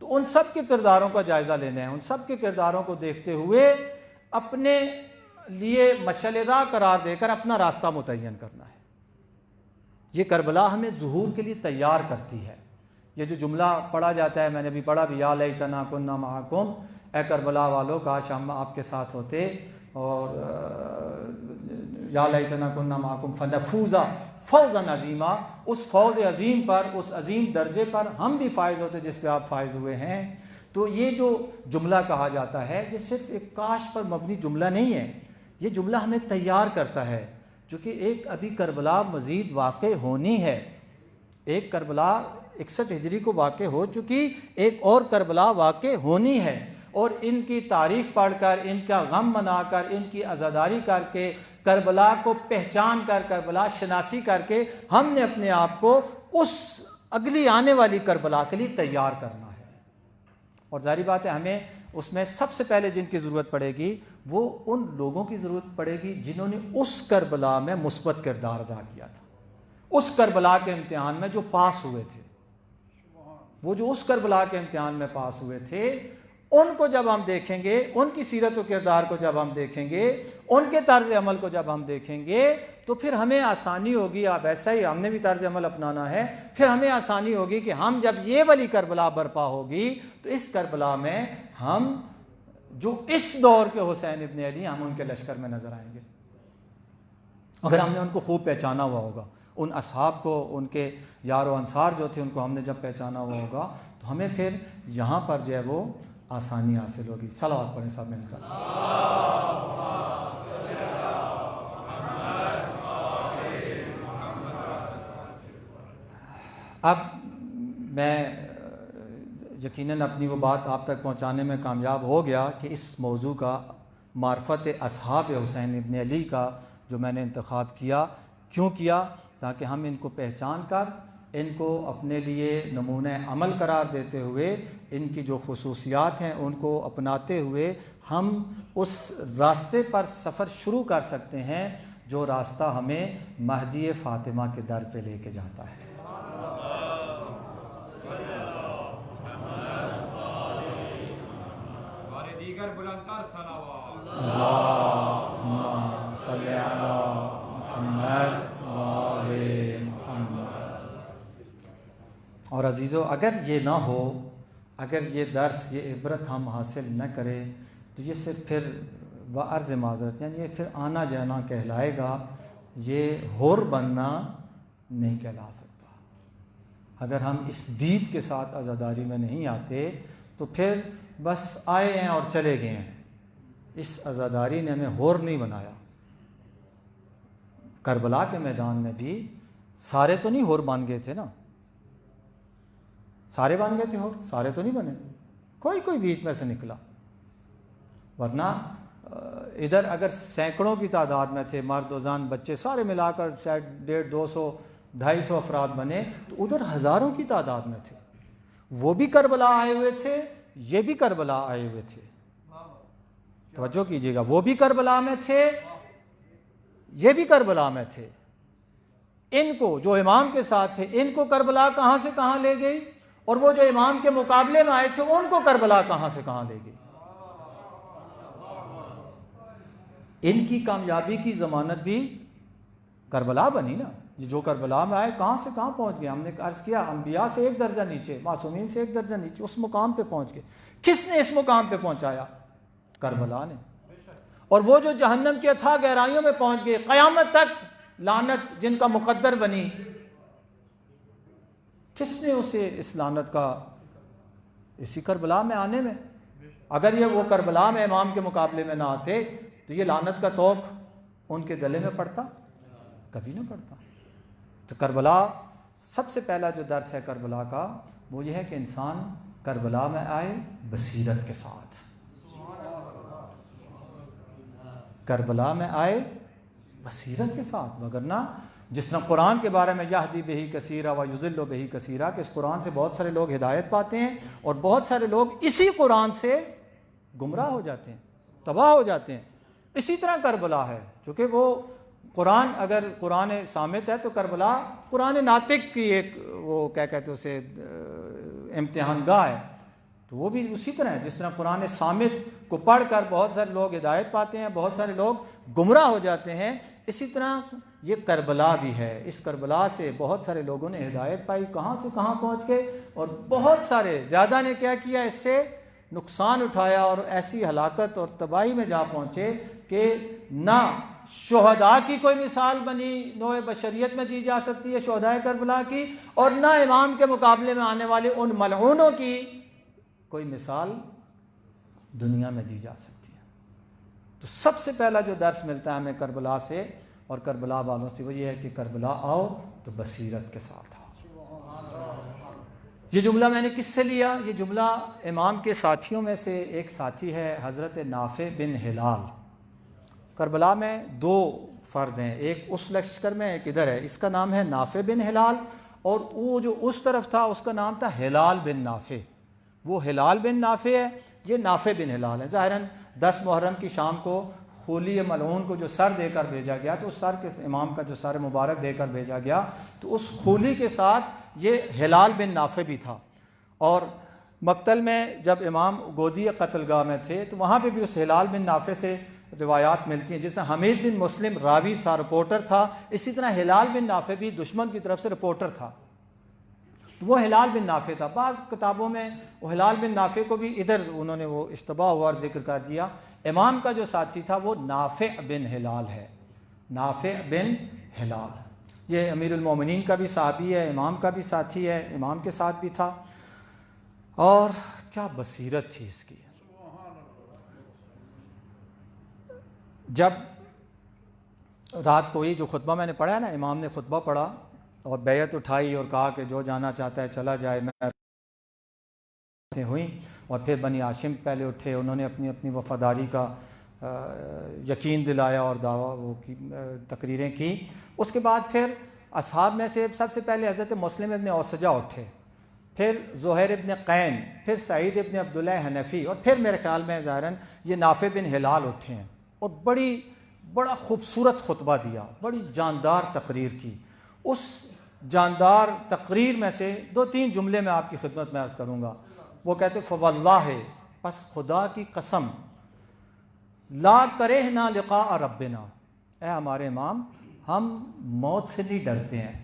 تو ان سب کے کرداروں کا جائزہ لینا ہے، ان سب کے کرداروں کو دیکھتے ہوئے اپنے لیے مشعل راہ قرار دے کر اپنا راستہ متعین کرنا ہے۔ یہ کربلا ہمیں ظہور کے لیے تیار کرتی ہے۔ یہ جو جملہ پڑھا جاتا ہے، میں نے بھی پڑھا بھی، یا لیتنا کنا معکم، اے کربلا والو کاش ہم آپ کے ساتھ ہوتے، اور یا لیتنا کنا معکم فنفوز فوزا عظیما، اس فوز عظیم پر، اس عظیم درجے پر ہم بھی فائز ہوتے جس پہ آپ فائز ہوئے ہیں۔ تو یہ جو جملہ کہا جاتا ہے یہ صرف ایک کاش پر مبنی جملہ نہیں ہے، یہ جملہ ہمیں تیار کرتا ہے، چونکہ ایک ابھی کربلا مزید واقع ہونی ہے۔ ایک کربلا 61 ہجری کو واقع ہو چکی، ایک اور کربلا واقع ہونی ہے، اور ان کی تاریخ پڑھ کر، ان کا غم منا کر، ان کی عزاداری کر کے، کربلا کو پہچان کر، کربلا شناسی کر کے ہم نے اپنے آپ کو اس اگلی آنے والی کربلا کے لیے تیار کرنا ہے۔ اور ظاہری بات ہے ہمیں اس میں سب سے پہلے جن کی ضرورت پڑے گی وہ ان لوگوں کی ضرورت پڑے گی جنہوں نے اس کربلا میں مثبت کردار ادا کیا تھا، اس کربلا کے امتحان میں جو پاس ہوئے تھے، وہ جو اس کربلا کے امتحان میں پاس ہوئے تھے، ان کو جب ہم دیکھیں گے، ان کی سیرت و کردار کو جب ہم دیکھیں گے، ان کے طرز عمل کو جب ہم دیکھیں گے تو پھر ہمیں آسانی ہوگی، ویسا ہی ہم نے بھی طرز عمل اپنانا ہے، پھر ہمیں آسانی ہوگی کہ ہم جب یہ والی کربلا برپا ہوگی تو اس کربلا میں ہم جو اس دور کے حسین ابن علی، ہم ان کے لشکر میں نظر آئیں گے، اگر ہم نے ان کو خوب پہچانا ہوا ہوگا، ان اصحاب کو، ان کے یار و انصار جو تھے ان کو ہم نے جب پہچانا ہوا ہوگا تو ہمیں پھر یہاں پر جو ہے وہ آسانی حاصل ہوگی۔ صلوات پڑھیں سب مل کر۔ اب میں یقیناً اپنی وہ بات آپ تک پہنچانے میں کامیاب ہو گیا کہ اس موضوع کا، معرفت اصحاب حسین ابن علی کا جو میں نے انتخاب کیا، کیوں کیا؟ تاکہ ہم ان کو پہچان کر، ان کو اپنے لیے نمونہ عمل قرار دیتے ہوئے، ان کی جو خصوصیات ہیں ان کو اپناتے ہوئے ہم اس راستے پر سفر شروع کر سکتے ہیں جو راستہ ہمیں مہدی فاطمہ کے در پہ لے کے جاتا ہے۔ اللہم صلی علی محمد وآل محمد۔ اور عزیزو، اگر یہ نہ ہو، اگر یہ درس، یہ عبرت ہم حاصل نہ کریں تو یہ صرف پھر بعرض معذرت، یعنی یہ پھر آنا جانا کہلائے گا، یہ ہور بننا نہیں کہلا سکتا۔ اگر ہم اس دید کے ساتھ عزاداری میں نہیں آتے تو پھر بس آئے ہیں اور چلے گئے ہیں، اس عزاداری نے ہمیں ہور نہیں بنایا۔ کربلا کے میدان میں بھی سارے تو نہیں ہور بن گئے تھے نا، سارے بن گئے تھے ہور؟ سارے تو نہیں بنے، کوئی بیچ میں سے نکلا، ورنہ ادھر اگر سینکڑوں کی تعداد میں تھے، مرد و زن بچے سارے ملا کر شاید 150 200 250 افراد بنے، تو ادھر ہزاروں کی تعداد میں تھے، وہ بھی کربلا آئے ہوئے تھے، یہ بھی کربلا آئے ہوئے تھے۔ توجہ کیجیے گا، وہ بھی کربلا میں تھے، یہ بھی کربلا میں تھے۔ ان کو جو امام کے ساتھ تھے، ان کو کربلا کہاں سے کہاں لے گئی، اور وہ جو امام کے مقابلے میں آئے تھے ان کو کربلا کہاں سے کہاں لے گئی۔ ان کی کامیابی کی ضمانت بھی کربلا بنی نا، جو کربلا میں آئے کہاں سے کہاں پہنچ گئے۔ ہم نے عرض کیا انبیاء سے ایک درجہ نیچے، معصومین سے ایک درجہ نیچے، اس مقام پہ پہنچ گئے۔ کس نے اس مقام پہ پہنچایا؟ کربلا نے۔ اور وہ جو جہنم کی اتھاہ گہرائیوں میں پہنچ گئے، قیامت تک لعنت جن کا مقدر بنی، کس نے اسے اس لعنت کا، اسی کربلا میں آنے میں، اگر یہ وہ کربلا میں امام کے مقابلے میں نہ آتے تو یہ لعنت کا طوق ان کے گلے میں پڑتا؟ کبھی نہ پڑتا۔ تو کربلا، سب سے پہلا جو درس ہے کربلا کا وہ یہ ہے کہ انسان کربلا میں آئے بصیرت کے ساتھ، کربلا میں آئے بصیرت کے ساتھ، وگرنہ جس طرح قرآن کے بارے میں یہدی بہی کثیرا و یضل بہی کثیرا، کہ اس قرآن سے بہت سارے لوگ ہدایت پاتے ہیں اور بہت سارے لوگ اسی قرآن سے گمراہ ہو جاتے ہیں، تباہ ہو جاتے ہیں۔ اسی طرح کربلا ہے، کیونکہ وہ قرآن، اگر قرآن صامت ہے تو کربلا قرآن ناطق کی ایک، وہ کیا کہتے ہیں اسے، امتحان گاہ ہے۔ تو وہ بھی اسی طرح ہے جس طرح قرآن صامت کو پڑھ کر بہت سارے لوگ ہدایت پاتے ہیں، بہت سارے لوگ گمراہ ہو جاتے ہیں، اسی طرح یہ کربلا بھی ہے۔ اس کربلا سے بہت سارے لوگوں نے ہدایت پائی، کہاں سے کہاں پہنچ گئے، اور بہت سارے زیادہ نے کیا کیا، اس سے نقصان اٹھایا اور ایسی ہلاکت اور تباہی میں جا پہنچے کہ نہ شہداء کی کوئی مثال بنی نوع بشریت میں دی جا سکتی ہے شہداء کربلا کی، اور نہ امام کے مقابلے میں آنے والے ان ملعونوں کی کوئی مثال دنیا میں دی جا سکتی ہے۔ تو سب سے پہلا جو درس ملتا ہے ہمیں کربلا سے اور کربلا والوں سے وہ یہ ہے کہ کربلا آؤ تو بصیرت کے ساتھ آؤ۔ یہ جملہ میں نے کس سے لیا؟ یہ جملہ امام کے ساتھیوں میں سے ایک ساتھی ہے حضرت نافع بن ہلال۔ کربلا میں دو فرد ہیں، ایک اس لشکر میں ایک ادھر ہے، اس کا نام ہے نافع بن ہلال، اور وہ جو اس طرف تھا اس کا نام تھا ہلال بن نافع۔ وہ ہلال بن نافع ہے، یہ نافع بن ہلال ہے۔ ظاہراً 10 محرم کی شام کو خولی ملعون کو جو سر دے کر بھیجا گیا، تو اس سر کے امام کا جو سر مبارک دے کر بھیجا گیا، تو اس خولی کے ساتھ یہ ہلال بن نافع بھی تھا۔ اور مقتل میں جب امام گودی قتل گاہ میں تھے تو وہاں پہ بھی اس ہلال بن نافع سے روایات ملتی ہیں، جس طرح حمید بن مسلم راوی تھا، رپورٹر تھا، اسی طرح ہلال بن نافع بھی دشمن کی طرف سے رپورٹر تھا۔ تو وہ ہلال بن نافع تھا۔ بعض کتابوں میں وہ ہلال بن نافع کو بھی ادھر انہوں نے وہ اشتباہ ہوا اور ذکر کر دیا۔ امام کا جو ساتھی تھا وہ نافع بن ہلال ہے، نافع بن ہلال۔ یہ امیر المومنین کا بھی صحابی ہے، امام کا بھی ساتھی ہے، امام کے ساتھ بھی تھا، اور کیا بصیرت تھی اس کی۔ جب رات کو یہ جو خطبہ میں نے پڑھا ہے نا، امام نے خطبہ پڑھا اور بیعت اٹھائی اور کہا کہ جو جانا چاہتا ہے چلا جائے، میں ہوئیں، اور پھر بنی ہاشم پہلے اٹھے، انہوں نے اپنی اپنی وفاداری کا یقین دلایا اور دعویٰ وہ کی تقریریں کی۔ اس کے بعد پھر اصحاب میں سے سب سے پہلے حضرت مسلم ابن اوسجہ اٹھے، پھر زہیر ابن قین، پھر سعید ابن عبداللہ حنفی، اور پھر میرے خیال میں ظاہراً یہ نافع بن ہلال اٹھے ہیں، اور بڑا خوبصورت خطبہ دیا، بڑی جاندار تقریر کی۔ اس جاندار تقریر میں سے 2-3 جملے میں آپ کی خدمت میں عرض کروں گا۔ وہ کہتے فواللہ، پس خدا کی قسم، لا کرہنا لقاء ربنا، اے ہمارے امام، ہم موت سے نہیں ڈرتے ہیں۔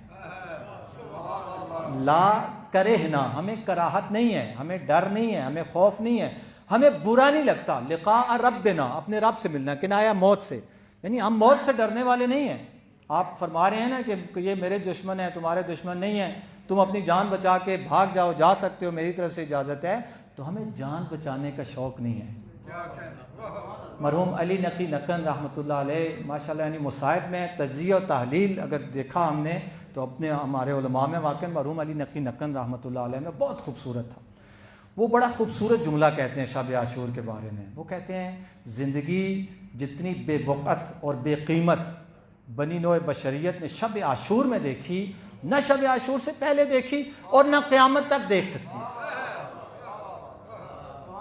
لا کرہنا، ہمیں کراہت نہیں ہے، ہمیں ڈر نہیں ہے، ہمیں خوف نہیں ہے، ہمیں برا نہیں لگتا۔ لقاء ربنا، اپنے رب سے ملنا، کنایہ موت سے، یعنی ہم موت سے ڈرنے والے نہیں ہیں۔ آپ فرما رہے ہیں نا کہ یہ میرے دشمن ہیں، تمہارے دشمن نہیں ہیں، تم اپنی جان بچا کے بھاگ جاؤ، جا سکتے ہو، میری طرف سے اجازت ہے، تو ہمیں جان بچانے کا شوق نہیں ہے۔ مرحوم علی نقی نقن رحمۃ اللہ علیہ ماشاءاللہ، یعنی مصائب میں تجزیہ و تحلیل اگر دیکھا ہم نے تو اپنے ہمارے علماء میں واقع مرحوم علی نقی نقن رحمۃ اللہ علیہ میں بہت خوبصورت تھا۔ وہ بڑا خوبصورت جملہ کہتے ہیں شب عاشور کے بارے میں۔ وہ کہتے ہیں زندگی جتنی بے وقت اور بے قیمت بنی نوع بشریت نے شب عاشور میں دیکھی، نہ شب عاشور سے پہلے دیکھی اور نہ قیامت تک دیکھ سکتی۔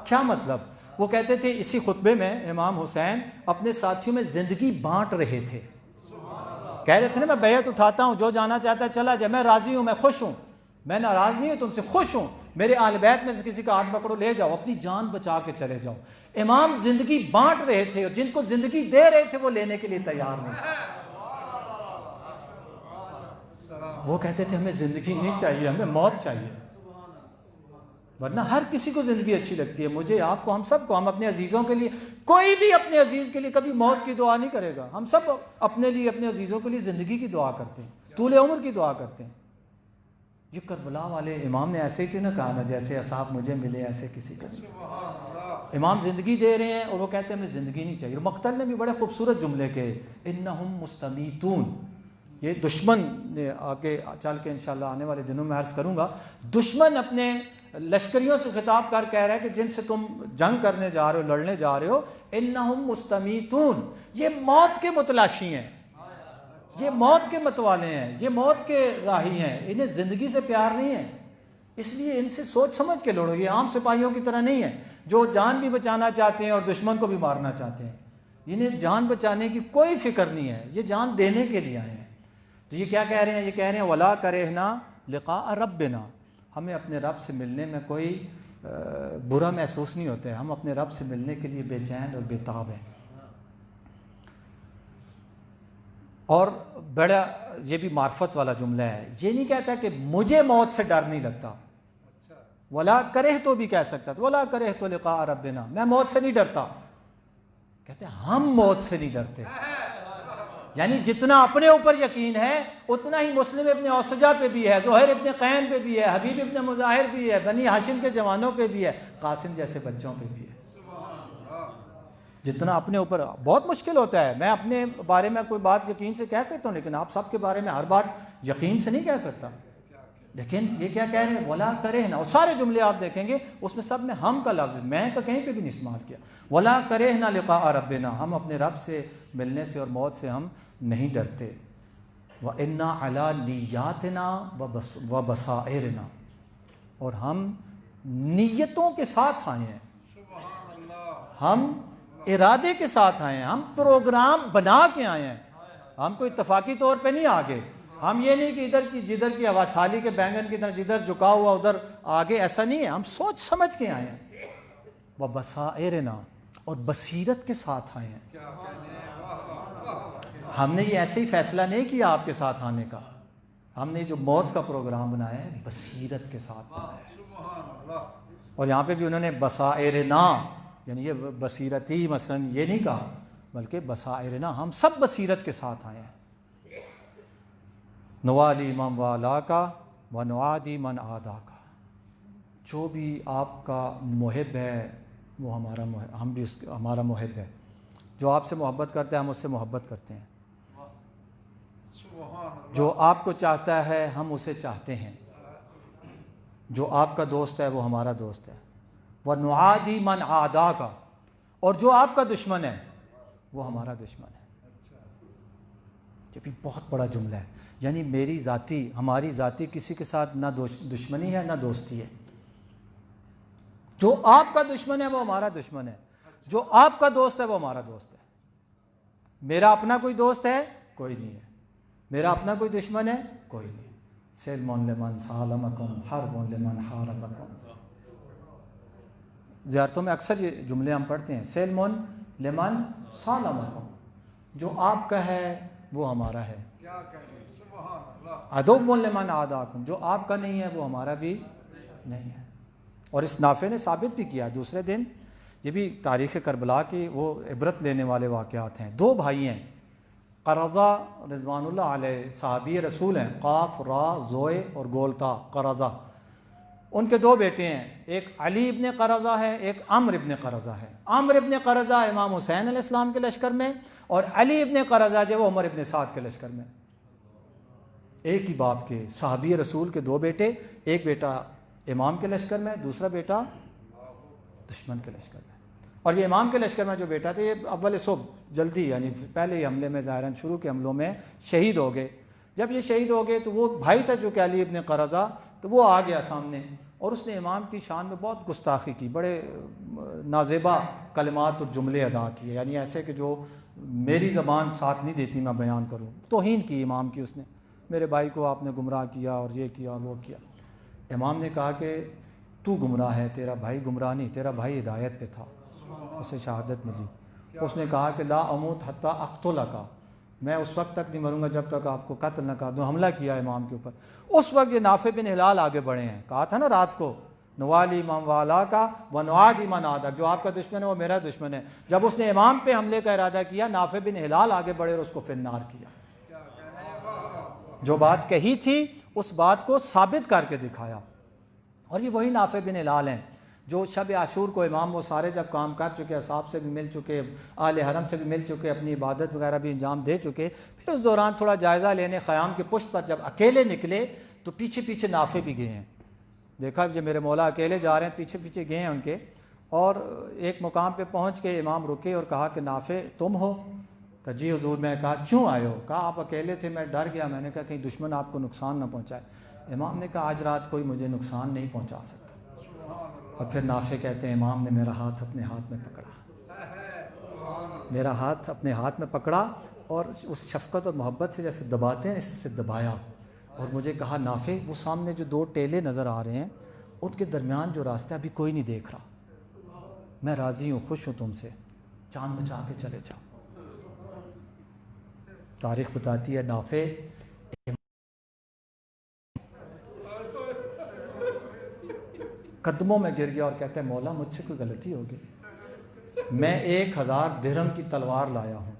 کیا مطلب؟ وہ کہتے تھے اسی خطبے میں امام حسین اپنے ساتھیوں میں زندگی بانٹ رہے تھے، کہہ رہے تھے نا میں بیعت اٹھاتا ہوں، جو جانا چاہتا ہے چلا جائے، میں راضی ہوں، میں خوش ہوں، میں ناراض نہیں ہوں تم سے، خوش ہوں، میرے اہل بیت میں سے کسی کا ہاتھ پکڑو، لے جاؤ، اپنی جان بچا کے چلے جاؤ۔ امام زندگی بانٹ رہے تھے، اور جن کو زندگی دے رہے تھے وہ لینے کے لیے تیار نہیں تھے۔ وہ کہتے تھے ہمیں زندگی نہیں چاہیے، ہمیں موت چاہیے، ورنہ ہر کسی کو زندگی اچھی لگتی ہے، مجھے، آپ کو، ہم سب کو، ہم اپنے عزیزوں کے لیے، کوئی بھی اپنے عزیز کے لیے کبھی موت کی دعا نہیں کرے گا، ہم سب اپنے لیے، اپنے عزیزوں کے لیے زندگی کی دعا کرتے ہیں، طول عمر کی دعا کرتے ہیں۔ یہ کربلا والے امام نے ایسے ہی تو نہ کہا نا جیسے اصحاب مجھے ملے ایسے کسی کا نہیں۔ امام زندگی دے رہے ہیں اور وہ کہتے ہیں ہمیں زندگی نہیں چاہیے۔ مقتل نے بھی بڑے خوبصورت جملے کے، انہم مستمیتون، یہ دشمن نے آگے چل کے انشاءاللہ آنے والے دنوں میں عرض کروں گا، دشمن اپنے لشکریوں سے خطاب کر کہہ رہا ہے کہ جن سے تم جنگ کرنے جا رہے ہو، لڑنے جا رہے ہو، انہم مستمیتون، یہ موت کے متلاشی ہیں، یہ موت کے متوالے ہیں، یہ موت کے راہی ہیں، انہیں زندگی سے پیار نہیں ہے، اس لیے ان سے سوچ سمجھ کے لڑو، یہ عام سپاہیوں کی طرح نہیں ہے جو جان بھی بچانا چاہتے ہیں اور دشمن کو بھی مارنا چاہتے ہیں۔ انہیں جان بچانے کی کوئی فکر نہیں ہے، یہ جان دینے کے لیے آئے ہیں۔ تو یہ کیا کہہ رہے ہیں؟ یہ کہہ رہے ہیں وَلَا كَرِهْنَا لِقَاءَ رَبِّنَا، ہمیں اپنے رب سے ملنے میں کوئی برا محسوس نہیں ہوتا ہے. ہم اپنے رب سے ملنے کے لیے بے چین اور بے تاب ہیں. اور بڑا یہ بھی معرفت والا جملہ ہے. یہ نہیں کہتا کہ مجھے موت سے ڈر نہیں لگتا, ولا کرہ تو بھی کہہ سکتا تھا, ولا کرہ تو لقاء ربنا, میں موت سے نہیں ڈرتا. کہتے ہیں ہم موت سے نہیں ڈرتے. یعنی جتنا اپنے اوپر یقین ہے اتنا ہی مسلم ابن اوسجہ پہ بھی ہے, زہیر ابن قین پہ بھی ہے, حبیب ابن مظاہر بھی ہے, بنی ہاشم کے جوانوں پہ بھی ہے, قاسم جیسے بچوں پہ بھی ہے. جتنا اپنے اوپر بہت مشکل ہوتا ہے. میں اپنے بارے میں کوئی بات یقین سے کہہ سکتا ہوں, لیکن آپ سب کے بارے میں ہر بات یقین سے نہیں کہہ سکتا. لیکن یہ کیا کہہ رہے ہیں, ولا کرہنا, اور سارے جملے آپ دیکھیں گے اس میں سب میں ہم کا لفظ, میں تو کہیں پہ بھی نہیں استعمال کیا. ولا کرہنا لقاء ربنا, ہم اپنے رب سے ملنے سے اور موت سے ہم نہیں ڈرتے. وَإِنَّا عَلَىٰ نِيَّاتِنَا وَبَصَائِرِنَا, اور ہم نیتوں کے ساتھ آئے ہیں, ہم ارادے کے ساتھ آئے ہیں, ہم پروگرام بنا کے آئے ہیں. ہم کوئی اتفاقی طور پہ نہیں آگے. ہم یہ نہیں کہ ادھر کی جدھر کی ہوا تھالی کے بینگن کی طرح جدھر جھکا ہوا ادھر آگے, ایسا نہیں ہے. ہم سوچ سمجھ کے آئے ہیں. وَبَصَائِرِنَا, اور بصیرت کے ساتھ آئے ہیں. ہم نے یہ ایسے ہی فیصلہ نہیں کیا آپ کے ساتھ آنے کا, ہم نے جو موت کا پروگرام بنایا ہے بصیرت کے ساتھ بنایا ہے. اور یہاں پہ بھی انہوں نے بصائرنا, یعنی یہ بصیرتی مثلا یہ نہیں کہا, بلکہ بصائرنا, ہم سب بصیرت کے ساتھ آئے ہیں. نوالی من والاکا ونعادی من عاداکا, جو بھی آپ کا محب ہے وہ ہمارا محب, ہم بھی ہمارا محب ہے. جو آپ سے محبت کرتا ہے ہم اس سے محبت کرتے ہیں. جو آپ کو چاہتا ہے ہم اسے چاہتے ہیں. جو آپ کا دوست ہے وہ ہمارا دوست ہے. وَنُعَادِي مَنْ عَادَاكَ, اور جو آپ کا دشمن ہے وہ ہمارا دشمن ہے. یہ بھی بہت بڑا جملہ ہے. یعنی میری ذاتی, ہماری ذاتی کسی کے ساتھ نہ دشمنی ہے نہ دوستی ہے. جو آپ کا دشمن ہے وہ ہمارا دشمن ہے, جو آپ کا دوست ہے وہ ہمارا دوست ہے. میرا اپنا کوئی دوست ہے کوئی نہیں ہے, میرا اپنا کوئی دشمن ہے کوئی نہیں. سلم لمن سالمکم حرب لمن حاربکم. زیارتوں میں اکثر یہ جملے ہم پڑھتے ہیں, سلم لمن سالمکم, جو آپ کا ہے وہ ہمارا ہے. عدو لمن عاداکم, جو آپ کا نہیں ہے وہ ہمارا بھی نہیں ہے. اور اس نافع نے ثابت بھی کیا دوسرے دن. یہ بھی تاریخ کربلا کی وہ عبرت لینے والے واقعات ہیں. دو بھائی ہیں, قرضہ رضوان اللہ علیہ, صحابی رسول ہیں, قاف را زوئے اور گولتا قرضہ. ان کے دو بیٹے ہیں, ایک علی ابن قرضہ ہے, ایک عمر ابن قرضہ ہے. عمر ابن قرضہ امام حسین علیہ السلام کے لشکر میں, اور علی ابن قرضہ جو وہ عمر ابن سعد کے لشکر میں. ایک ہی باپ کے صحابی رسول کے دو بیٹے, ایک بیٹا امام کے لشکر میں, دوسرا بیٹا دشمن کے لشکر میں. اور یہ امام کے لشکر میں جو بیٹا تھا یہ اول صبح جلدی, یعنی پہلے ہی حملے میں ظاہراً شروع کے حملوں میں شہید ہو گئے. جب یہ شہید ہو گئے تو وہ بھائی تھا جو کہ علی ابن قرضہ, تو وہ آ گیا سامنے اور اس نے امام کی شان میں بہت گستاخی کی, بڑے نازیبا کلمات اور جملے ادا کیے, یعنی ایسے کہ جو میری زبان ساتھ نہیں دیتی میں بیان کروں. توہین کی امام کی اس نے, میرے بھائی کو آپ نے گمراہ کیا اور یہ کیا اور وہ کیا. امام نے کہا کہ تو گمراہ ہے, تیرا بھائی گمراہ نہیں, تیرا بھائی ہدایت پہ تھا, اسے شہادت ملی. اس نے کہا کہ لا اموت حتی اقتلک, میں اس وقت تک نہیں مروں گا جب تک آپ کو قتل نہ کر دوں. حملہ کیا امام کے اوپر. اس وقت یہ نافع بن ہلال آگے بڑھے ہیں. کہا تھا نا رات کو, نوالی من والاکا ونعادی من عاداک, جو آپ کا دشمن ہے وہ میرا دشمن ہے. جب اس نے امام پہ حملے کا ارادہ کیا, نافع بن ہلال آگے بڑھے اور اس کو فی النار کیا. جو بات کہی تھی اس بات کو ثابت کر کے دکھایا. اور یہ وہی نافع بن ہلال ہیں جو شب عاشور کو امام وہ سارے جب کام کر چکے, اصحاب سے بھی مل چکے, اہل حرم سے بھی مل چکے, اپنی عبادت وغیرہ بھی انجام دے چکے, پھر اس دوران تھوڑا جائزہ لینے خیام کی پشت پر جب اکیلے نکلے تو پیچھے پیچھے نافع بھی گئے ہیں. دیکھا جو میرے مولا اکیلے جا رہے ہیں, پیچھے پیچھے گئے ہیں ان کے. اور ایک مقام پہ پہنچ کے امام رکے اور کہا کہ نافع تم ہو؟ کہ جی حضور. میں کہا کیوں آئے ہو؟ کہا آپ اکیلے تھے, میں ڈر گیا, میں نے کہا کہیں دشمن آپ کو نقصان نہ پہنچائے. امام نے کہا آج رات کوئی مجھے نقصان نہیں پہنچا سکتا. اور پھر نافع کہتے ہیں امام نے میرا ہاتھ اپنے ہاتھ میں پکڑا, میرا ہاتھ اپنے ہاتھ میں پکڑا اور اس شفقت اور محبت سے جیسے دباتے ہیں اس سے دبایا, اور مجھے کہا نافع, وہ سامنے جو دو ٹیلے نظر آ رہے ہیں ان کے درمیان جو راستہ ابھی کوئی نہیں دیکھ رہا. میں راضی ہوں، خوش ہوں تم سے، جان بچا کے چلے جاؤ. تاریخ بتاتی ہے نافع قدموں میں گر گیا اور کہتا ہے مولا مجھ سے کوئی غلطی ہو گئی. میں 1000 درہم کی تلوار لایا ہوں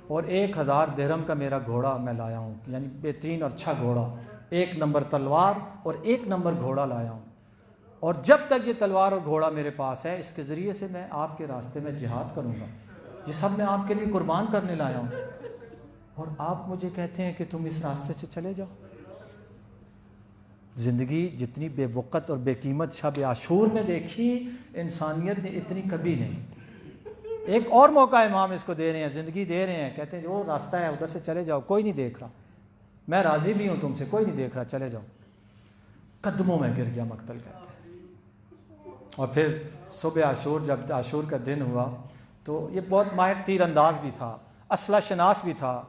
اور 1000 درہم کا میرا گھوڑا میں لایا ہوں، یعنی بہترین اور اچھا گھوڑا، 1 نمبر تلوار اور 1 نمبر گھوڑا لایا ہوں. اور جب تک یہ تلوار اور گھوڑا میرے پاس ہے اس کے ذریعے سے میں آپ کے راستے میں جہاد کروں گا. یہ سب میں آپ کے لیے قربان کرنے لایا ہوں، اور آپ مجھے کہتے ہیں کہ تم اس راستے سے چلے جاؤ. زندگی جتنی بے وقت اور بے قیمت شب عاشور میں دیکھی انسانیت نے اتنی کبھی نہیں. ایک اور موقع امام اس کو دے رہے ہیں، زندگی دے رہے ہیں، کہتے ہیں جو راستہ ہے ادھر سے چلے جاؤ، کوئی نہیں دیکھ رہا، میں راضی بھی ہوں تم سے، کوئی نہیں دیکھ رہا، چلے جاؤ. قدموں میں گر گیا مقتل کہتے ہیں. اور پھر صبح عاشور، جب عاشور کا دن ہوا تو یہ بہت ماہر تیر انداز بھی تھا، اسلحہ شناس بھی تھا،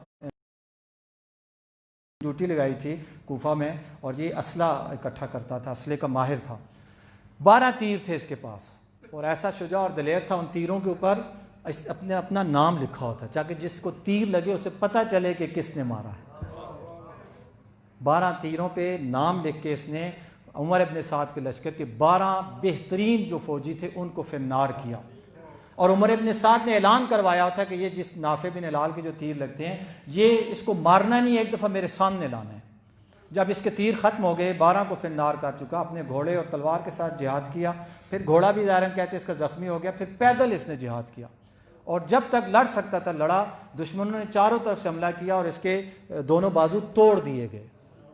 ڈیوٹی لگائی تھی کوفہ میں اور یہ اسلحہ اکٹھا کرتا تھا، اسلحے کا ماہر تھا. 12 تیر تھے اس کے پاس اور ایسا شجاع اور دلیر تھا. ان تیروں کے اوپر اپنا نام لکھا ہوتا تاکہ جس کو تیر لگے اسے پتہ چلے کہ کس نے مارا ہے. 12 تیروں پہ نام لکھ کے اس نے عمر ابن سعد کے لشکر کے 12 بہترین جو فوجی تھے ان کو فنار کیا. اور عمر ابن سعد نے اعلان کروایا تھا کہ یہ جس نافع بن ہلال کے جو تیر لگتے ہیں یہ اس کو مارنا نہیں، ایک دفعہ میرے سامنے لانا ہے. جب اس کے تیر ختم ہو گئے، 12 کو فنار کر چکا، اپنے گھوڑے اور تلوار کے ساتھ جہاد کیا. پھر گھوڑا بھی ظاہراً کہتے اس کا زخمی ہو گیا، پھر پیدل اس نے جہاد کیا اور جب تک لڑ سکتا تھا لڑا. دشمنوں نے چاروں طرف سے حملہ کیا اور اس کے دونوں بازو توڑ دیے گئے.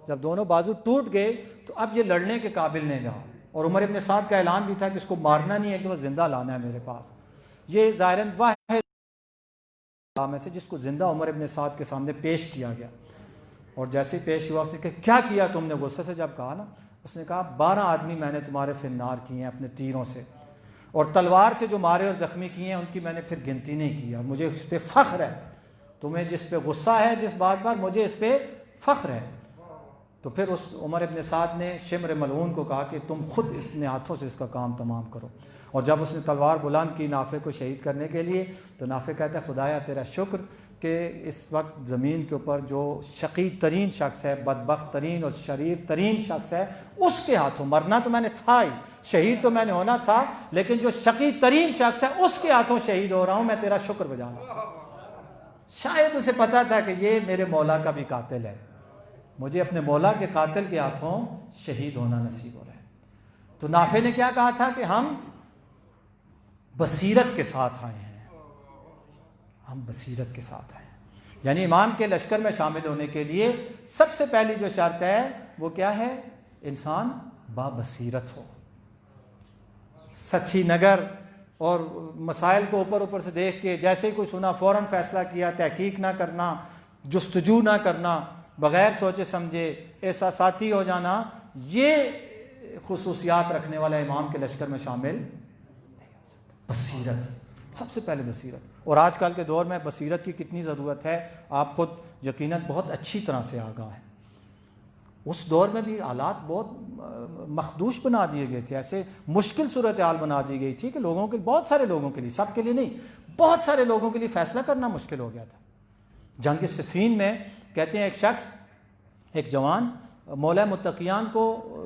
جب دونوں بازو ٹوٹ گئے تو اب یہ لڑنے کے قابل نہیں رہا. اور عمر ابن سعد کا اعلان بھی تھا کہ اس کو مارنا نہیں ہے، کہ وہ زندہ لانا ہے میرے پاس. یہ ظاہراً واحد میں سے جس کو زندہ عمر ابن سعد کے سامنے پیش کیا گیا. اور جیسے پیش ہوا اس نے کہا کیا تم نے؟ غصے سے جب کہا نا، اس نے کہا 12 آدمی میں نے تمہارے فنار کیے ہیں اپنے تیروں سے، اور تلوار سے جو مارے اور زخمی کیے ہیں ان کی میں نے پھر گنتی نہیں کی، اور مجھے اس پہ فخر ہے. تمہیں جس پہ غصہ ہے جس بات پر، مجھے اس پہ فخر ہے. تو پھر اس عمر ابن سعد نے شمر ملعون کو کہا کہ تم خود اپنے ہاتھوں سے اس کا کام تمام کرو. اور جب اس نے تلوار بلند کی نافع کو شہید کرنے کے لیے تو نافع کہتا ہے خدایا تیرا شکر کہ اس وقت زمین کے اوپر جو شقی ترین شخص ہے، بدبخت ترین اور شریر ترین شخص ہے، اس کے ہاتھوں، مرنا تو میں نے تھا ہی، شہید تو میں نے ہونا تھا، لیکن جو شقی ترین شخص ہے اس کے ہاتھوں شہید ہو رہا ہوں، میں تیرا شکر بجا رہا ہوں. شاید اسے پتا تھا کہ یہ میرے مولا کا بھی قاتل ہے، مجھے اپنے مولا کے قاتل کے ہاتھوں شہید ہونا نصیب ہو رہا ہے. تو نافع نے کیا کہا تھا کہ ہم بصیرت کے ساتھ آئے ہیں، ہم بصیرت کے ساتھ آئے ہیں. یعنی امام کے لشکر میں شامل ہونے کے لیے سب سے پہلی جو شرط ہے وہ کیا ہے؟ انسان بابصیرت ہو، سچی نگر اور مسائل کو اوپر سے دیکھ کے جیسے ہی کوئی سنا فوراً فیصلہ کیا، تحقیق نہ کرنا، جستجو نہ کرنا، بغیر سوچے سمجھے احساساتی ہو جانا، یہ خصوصیات رکھنے والا امام کے لشکر میں شامل نہیں ہو سکتا. بصیرت، سب سے پہلے بصیرت. اور آج کل کے دور میں بصیرت کی کتنی ضرورت ہے آپ خود یقیناً بہت اچھی طرح سے آگاہ ہیں. اس دور میں بھی حالات بہت مخدوش بنا دیے گئے تھے، ایسے مشکل صورتحال بنا دی گئی تھی کہ لوگوں کے، بہت سارے لوگوں کے لیے، سب کے لیے نہیں، بہت سارے لوگوں کے لیے فیصلہ کرنا مشکل ہو گیا تھا. جنگ صفین میں کہتے ہیں ایک شخص، ایک جوان مولا متقیان کو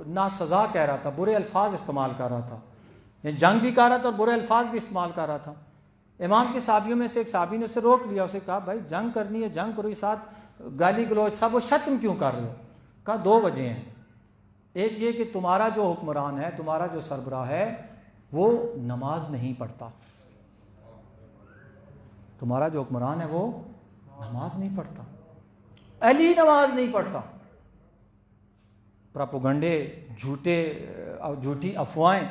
ناسزا کہہ رہا تھا، برے الفاظ استعمال کر رہا تھا، یعنی جنگ بھی کر رہا تھا اور برے الفاظ بھی استعمال کر رہا تھا. امام کے صحابیوں میں سے ایک صحابی نے اسے روک لیا، اسے کہا بھائی جنگ کرنی ہے جنگ کرو، ساتھ گالی گلوچ سب و شتم کیوں کر رہے ہو؟ کہا 2 وجہ ہیں. ایک یہ کہ تمہارا جو حکمران ہے، تمہارا جو سربراہ ہے وہ نماز نہیں پڑھتا، تمہارا جو حکمران ہے وہ نماز نہیں پڑھتا، علی نماز نہیں پڑھتا. پراپوگنڈے، جھوٹی افواہیں،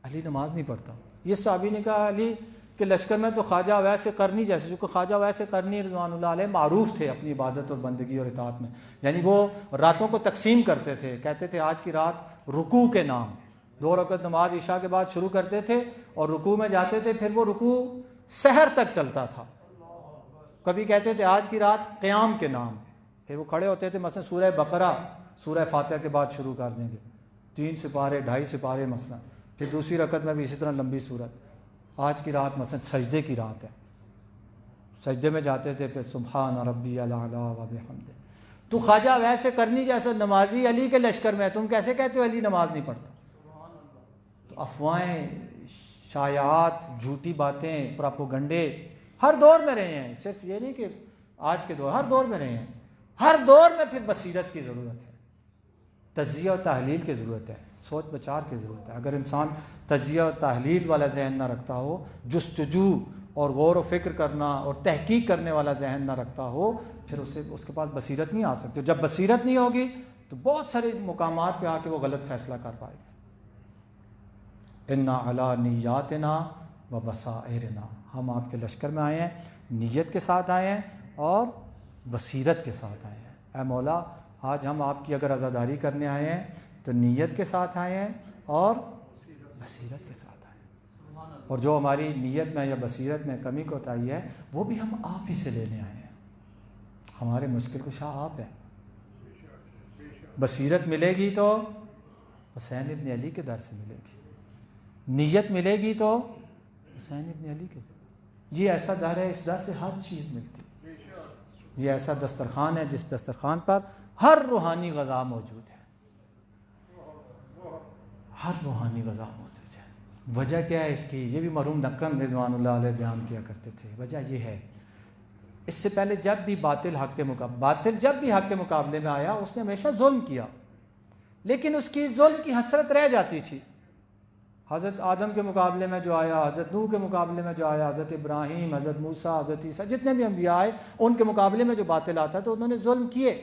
علی نماز نہیں پڑھتا. یہ صحابی نے کہا علی کہ لشکر میں تو خواجہ ویسے کرنی، جیسے چونکہ خواجہ ویسے کرنی رضوان اللہ علیہ معروف تھے اپنی عبادت اور بندگی اور اطاعت میں، یعنی وہ راتوں کو تقسیم کرتے تھے، کہتے تھے آج کی رات رکوع کے نام، 2 رکعت نماز عشاء کے بعد شروع کرتے تھے اور رکوع میں جاتے تھے، پھر وہ رکوع سحر تک چلتا تھا. کبھی کہتے تھے آج کی رات قیام کے نام، پھر وہ کھڑے ہوتے تھے، مثلا سورہ بقرہ سورہ فاتحہ کے بعد شروع کر دیں گے، 3 سپارے 2.5 سپارے مثلا، پھر دوسری رکعت میں بھی اسی طرح لمبی صورت۔ آج کی رات مثلا سجدے کی رات ہے، سجدے میں جاتے تھے، پھر سبحان ربی الاعلی و بحمدہ۔ تو خواجہ ویسے کرنی جیسے نمازی علی کے لشکر میں، تم کیسے کہتے ہو علی نماز نہیں پڑھتا؟ تو افواہیں، شائعات، جھوٹی باتیں، پراپوگنڈے ہر دور میں رہے ہیں، صرف یہ نہیں کہ آج کے دور، ہر دور میں رہے ہیں۔ ہر دور میں پھر بصیرت کی ضرورت ہے، تجزیہ و تحلیل کی ضرورت ہے، سوچ بچار کی ضرورت ہے۔ اگر انسان تجزیہ و تحلیل والا ذہن نہ رکھتا ہو، جستجو اور غور و فکر کرنا اور تحقیق کرنے والا ذہن نہ رکھتا ہو، پھر اس کے پاس بصیرت نہیں آ سکتی۔ جب بصیرت نہیں ہوگی تو بہت سارے مقامات پہ آ کے وہ غلط فیصلہ کر پائے گا۔ انا علی نیاتنا و بصائرنا، ہم آپ کے لشکر میں آئے ہیں، نیت کے ساتھ آئے ہیں اور بصیرت کے ساتھ آئے ہیں۔ اے مولا، آج ہم آپ کی اگر عزاداری کرنے آئے ہیں تو نیت کے ساتھ آئے ہیں اور بصیرت کے ساتھ آئے ہیں، اور جو ہماری نیت میں یا بصیرت میں کمی کوتاہی ہے وہ بھی ہم آپ ہی سے لینے آئے ہیں۔ ہمارے مشکل کشا آپ ہیں۔ بصیرت ملے گی تو حسین ابن علی کے در سے ملے گی، نیت ملے گی تو حسین ابن علی کے در۔ یہ ایسا در ہے، اس در سے ہر چیز ملتی ہے۔ یہ ایسا دسترخوان ہے جس دسترخوان پر ہر روحانی غذا موجود ہے، ہر روحانی غذا موجود ہے۔ وجہ کیا ہے اس کی؟ یہ بھی مرحوم نقم رضوان اللہ علیہ بیان کیا کرتے تھے۔ وجہ یہ ہے، اس سے پہلے جب بھی باطل جب بھی حق کے مقابلے میں آیا، اس نے ہمیشہ ظلم کیا، لیکن اس کی ظلم کی حسرت رہ جاتی تھی۔ حضرت آدم کے مقابلے میں جو آیا، حضرت نوح کے مقابلے میں جو آیا، حضرت ابراہیم، حضرت موسیٰ، حضرت عیسیٰ، جتنے بھی انبیاء آئے ان کے مقابلے میں جو باطل آتا تو انہوں نے ظلم کیے،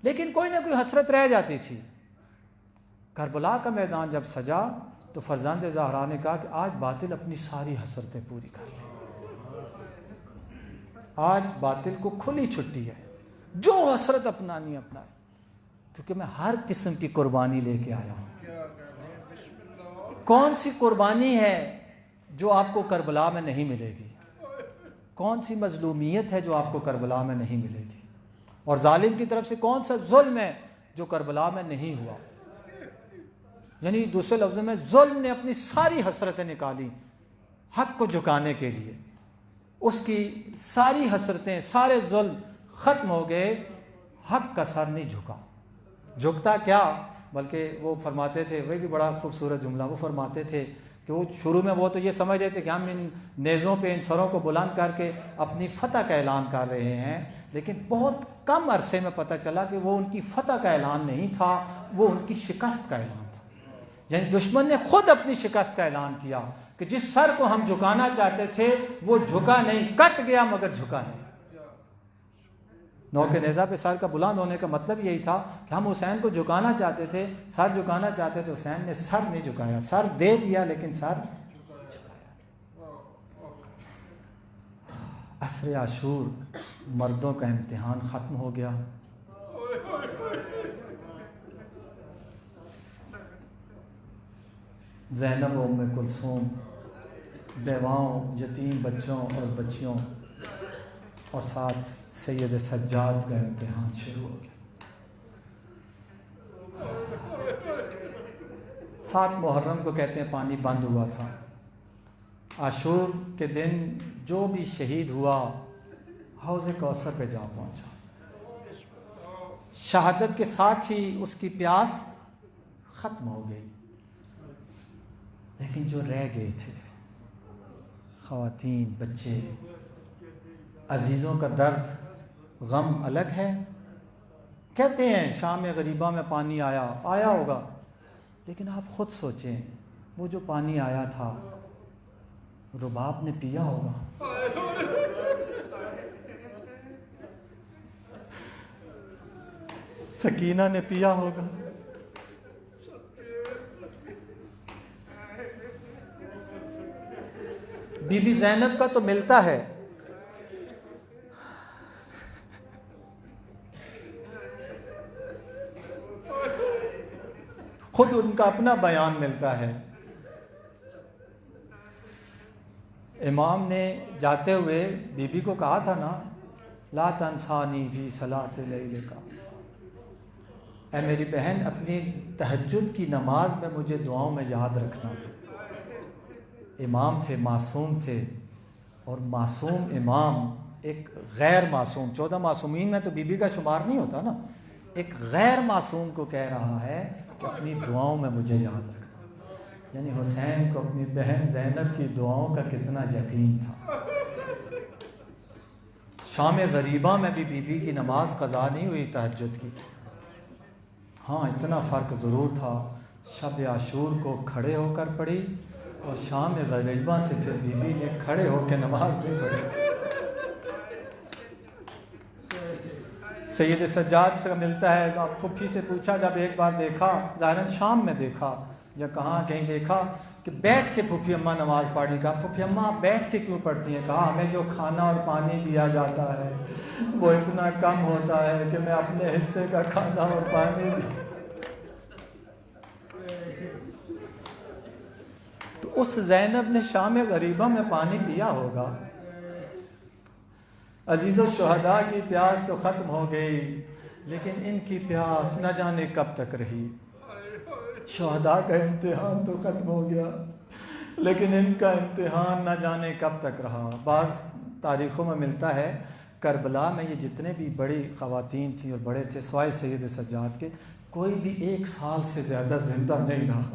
لیکن کوئی نہ کوئی حسرت رہ جاتی تھی۔ کربلا کا میدان جب سجا تو فرزند زہرا نے کہا کہ آج باطل اپنی ساری حسرتیں پوری کر لیں، آج باطل کو کھلی چھٹی ہے، جو حسرت اپنانی اپنائے، کیونکہ میں ہر قسم کی قربانی لے کے آیا ہوں۔ کون سی قربانی ہے جو آپ کو کربلا میں نہیں ملے گی؟ کون سی مظلومیت ہے جو آپ کو کربلا میں نہیں ملے گی؟ اور ظالم کی طرف سے کون سا ظلم ہے جو کربلا میں نہیں ہوا؟ یعنی دوسرے لفظوں میں ظلم نے اپنی ساری حسرتیں نکالی حق کو جھکانے کے لیے، اس کی ساری حسرتیں، سارے ظلم ختم ہو گئے، حق کا سر نہیں جھکا۔ جھکتا کیا، بلکہ وہ فرماتے تھے، وہ بھی بڑا خوبصورت جملہ، وہ فرماتے تھے کہ وہ شروع میں وہ تو یہ سمجھ رہے تھے کہ ہم ان نیزوں پہ، ان سروں کو بلند کر کے اپنی فتح کا اعلان کر رہے ہیں، لیکن بہت کم عرصے میں پتہ چلا کہ وہ ان کی فتح کا اعلان نہیں تھا، وہ ان کی شکست کا اعلان تھا۔ یعنی دشمن نے خود اپنی شکست کا اعلان کیا کہ جس سر کو ہم جھکانا چاہتے تھے وہ جھکا نہیں، کٹ گیا مگر جھکا نہیں۔ نوک نیزہ پہ سر کا بلند ہونے کا مطلب یہی تھا کہ ہم حسین کو جھکانا چاہتے تھے، سر جھکانا چاہتے تھے، حسین نے سر نہیں جھکایا، سر دے دیا لیکن سر جھکایا۔ عصر عاشور، مردوں کا امتحان ختم ہو گیا۔ زینب و ام کلثوم، بیواؤں، یتیم بچوں اور بچیوں، اور ساتھ سید سجاد کا امتحان شروع ہو گیا۔ 7 محرم کو کہتے ہیں پانی بند ہوا تھا۔ عاشور کے دن جو بھی شہید ہوا حوض کوثر پہ جا پہنچا، شہادت کے ساتھ ہی اس کی پیاس ختم ہو گئی، لیکن جو رہ گئے تھے، خواتین، بچے، عزیزوں کا درد، غم الگ ہے۔ کہتے ہیں شام غریبہ میں پانی آیا ہوگا، لیکن آپ خود سوچیں وہ جو پانی آیا تھا رباب نے پیا ہوگا، سکینہ نے پیا ہوگا، بی بی زینب کا تو ملتا ہے، خود ان کا اپنا بیان ملتا ہے۔ امام نے جاتے ہوئے بی بی کو کہا تھا نا، لا تنسانی فی صلاۃ اللیل کا، اے میری بہن اپنی تہجد کی نماز میں مجھے دعاؤں میں یاد رکھنا۔ امام تھے، معصوم تھے، اور معصوم امام ایک غیر معصوم، 14 معصومین میں تو بی بی کا شمار نہیں ہوتا نا، ایک غیر معصوم کو کہہ رہا ہے کہ اپنی دعاؤں میں مجھے یاد رکھنا۔ یعنی حسین کو اپنی بہن زینب کی دعاؤں کا کتنا یقین تھا۔ شام غریبہ میں بھی بی بی کی نماز قضا نہیں ہوئی تہجد کی۔ ہاں اتنا فرق ضرور تھا، شب عاشور کو کھڑے ہو کر پڑھی اور شام غریبہ سے پھر بی بی نے کھڑے ہو کے نماز نہیں پڑھی۔ سید سجاد سے ملتا ہے، پھپھی سے پوچھا جب ایک بار دیکھا، ظاہراً شام میں دیکھا یا کہاں کہیں دیکھا کہ بیٹھ کے پھپھی اماں نماز پڑھی، کہا پھپھی اماں بیٹھ کے کیوں پڑھتی ہیں؟ کہا ہمیں جو کھانا اور پانی دیا جاتا ہے وہ اتنا کم ہوتا ہے کہ میں اپنے حصے کا کھانا اور پانی بھی۔ تو اس زینب نے شام غریبہ میں پانی پیا ہوگا۔ عزیز الشہداء کی پیاس تو ختم ہو گئی، لیکن ان کی پیاس نہ جانے کب تک رہی۔ شہداء کا امتحان تو ختم ہو گیا، لیکن ان کا امتحان نہ جانے کب تک رہا۔ بعض تاریخوں میں ملتا ہے کربلا میں یہ جتنے بھی بڑی خواتین تھیں اور بڑے تھے سوائے سید سجاد کے، کوئی بھی 1 سال سے زیادہ زندہ نہیں رہا۔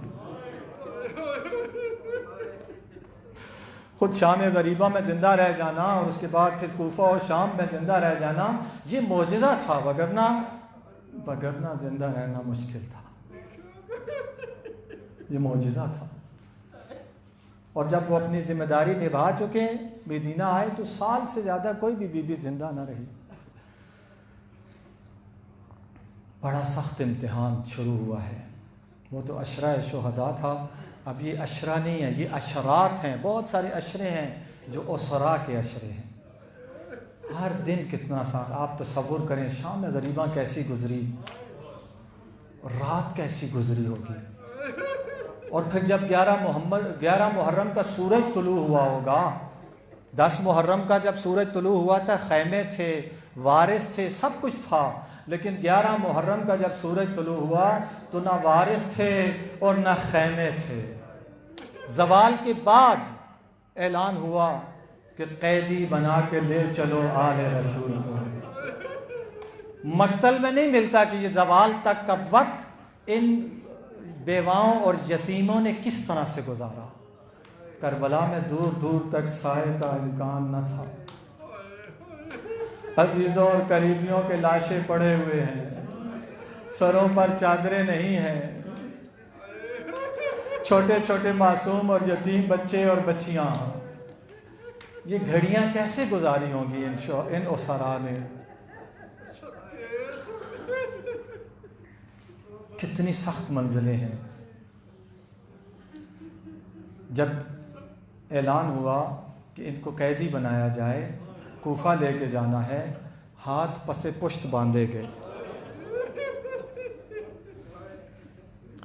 خود شام غریبہ میں زندہ رہ جانا اور اس کے بعد پھر کوفہ اور شام میں زندہ رہ جانا یہ معجزہ تھا، وگرنہ زندہ رہنا مشکل تھا، یہ معجزہ تھا۔ اور جب وہ اپنی ذمہ داری نبھا چکے، مدینہ آئے تو سال سے زیادہ کوئی بھی بی بی زندہ نہ رہی۔ بڑا سخت امتحان شروع ہوا ہے۔ وہ تو عشرہ شہداء تھا، اب یہ عشرہ نہیں ہے، یہ عشرات ہیں، بہت سارے عشرے ہیں جو اسرا کے عشرے ہیں۔ ہر دن کتنا سخت، آپ تصور کریں شام غریبہ کیسی گزری، رات کیسی گزری ہوگی۔ اور پھر جب 11 محرم کا سورج طلوع ہوا ہوگا، 10 محرم کا جب سورج طلوع ہوا تھا، خیمے تھے، وارث تھے، سب کچھ تھا، لیکن 11 محرم کا جب سورج طلوع ہوا تو نہ وارث تھے اور نہ خیمے تھے۔ زوال کے بعد اعلان ہوا کہ قیدی بنا کے لے چلو آل رسول کو۔ مقتل میں نہیں ملتا کہ یہ زوال تک کا وقت ان بیواؤں اور یتیموں نے کس طرح سے گزارا۔ کربلا میں دور دور تک سائے کا امکان نہ تھا، عزیزوں اور قریبیوں کے لاشیں پڑے ہوئے ہیں، سروں پر چادریں نہیں ہیں، چھوٹے چھوٹے معصوم اور یتیم بچے اور بچیاں۔ یہ گھڑیاں کیسے گزاری ہوں گی ان اسرا نے؟ کتنی سخت منزلیں ہیں۔ جب اعلان ہوا کہ ان کو قیدی بنایا جائے، کوفہ لے کے جانا ہے، ہاتھ پسے پشت باندھے گئے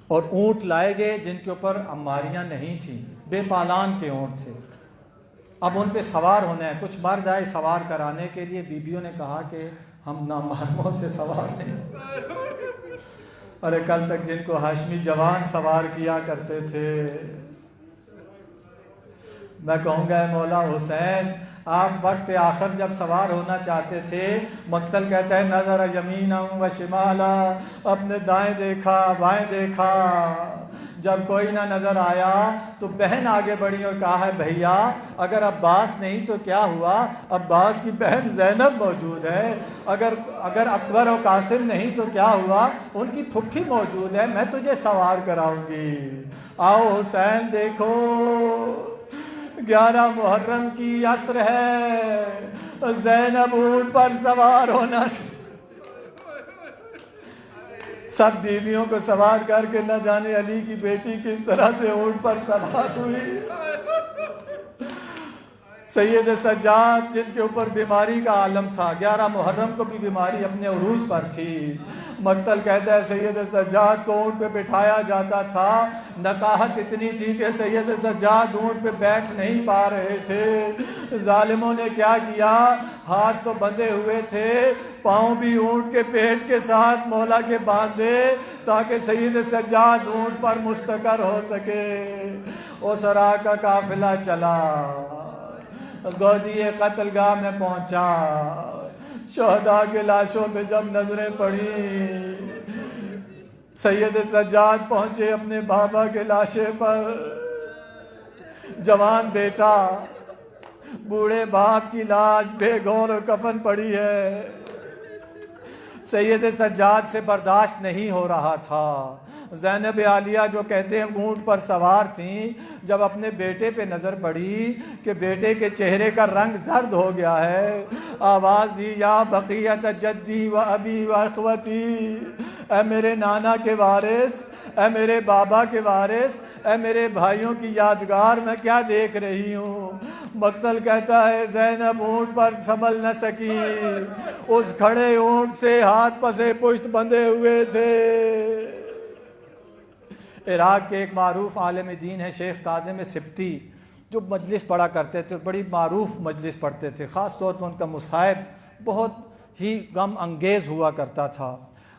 اور اونٹ لائے گئے جن کے اوپر عماریاں نہیں تھیں، بے پالان کے اونٹ تھے۔ اب ان پہ سوار ہونا ہے، کچھ مرد آئے سوار کرانے کے لیے، بیبیوں نے کہا کہ ہم نامحرموں سے سوار نہیں۔ ارے کل تک جن کو ہاشمی جوان سوار کیا کرتے تھے، میں کہوں گا اے مولا حسین، آپ وقت آخر جب سوار ہونا چاہتے تھے، مقتل کہتا ہے نظر یمینا و شمالا، اپنے دائیں دیکھا بائیں دیکھا، جب کوئی نہ نظر آیا تو بہن آگے بڑھی اور کہا ہے بھیا اگر عباس نہیں تو کیا ہوا، عباس کی بہن زینب موجود ہے، اگر اکبر و قاسم نہیں تو کیا ہوا، ان کی پھپھی موجود ہے، میں تجھے سوار کراؤں گی۔ آؤ حسین دیکھو 11 محرم کی عصر ہے، زینب اونٹ پر سوار ہونا چاہیے۔ سب بیویوں کو سوار کر کے نہ جانے علی کی بیٹی کس طرح سے اونٹ پر سوار ہوئی۔ سید سجاد جن کے اوپر بیماری کا عالم تھا، 11 محرم کو بھی بیماری اپنے عروج پر تھی۔ مقتل کہتا ہے سید سجاد کو اونٹ پہ بٹھایا جاتا تھا، نکاہت اتنی تھی کہ سید سجاد اونٹ پہ بیٹھ نہیں پا رہے تھے۔ ظالموں نے کیا کیا، ہاتھ تو بندھے ہوئے تھے، پاؤں بھی اونٹ کے پیٹ کے ساتھ مولا کے باندھے تاکہ سید سجاد اونٹ پر مستقر ہو سکے۔ اسرا کا قافلہ چلا، گودی قتل گاہ میں پہنچا، شہداء کے لاشوں پہ جب نظریں پڑی، سید سجاد پہنچے اپنے بابا کے لاشے پر، جوان بیٹا، بوڑھے باپ کی لاش بے گور و کفن پڑی ہے۔ سید سجاد سے برداشت نہیں ہو رہا تھا۔ زینب عالیہ جو کہتے ہیں اونٹ پر سوار تھیں، جب اپنے بیٹے پہ نظر پڑی کہ بیٹے کے چہرے کا رنگ زرد ہو گیا ہے، آواز دی، یا بقیت جدی و ابی و اخوتی، اے میرے نانا کے وارث، اے میرے بابا کے وارث، اے میرے بھائیوں کی یادگار، میں کیا دیکھ رہی ہوں۔ مقتل کہتا ہے زینب اونٹ پر سنبھل نہ سکی، اس کھڑے اونٹ سے ہاتھ پسے پشت بندھے ہوئے تھے۔ عراق کے ایک معروف عالم دین ہے شیخ کاظم سبتی، جو مجلس پڑھا کرتے تھے، بڑی معروف مجلس پڑھتے تھے، خاص طور پر ان کا مصائب بہت ہی غم انگیز ہوا کرتا تھا۔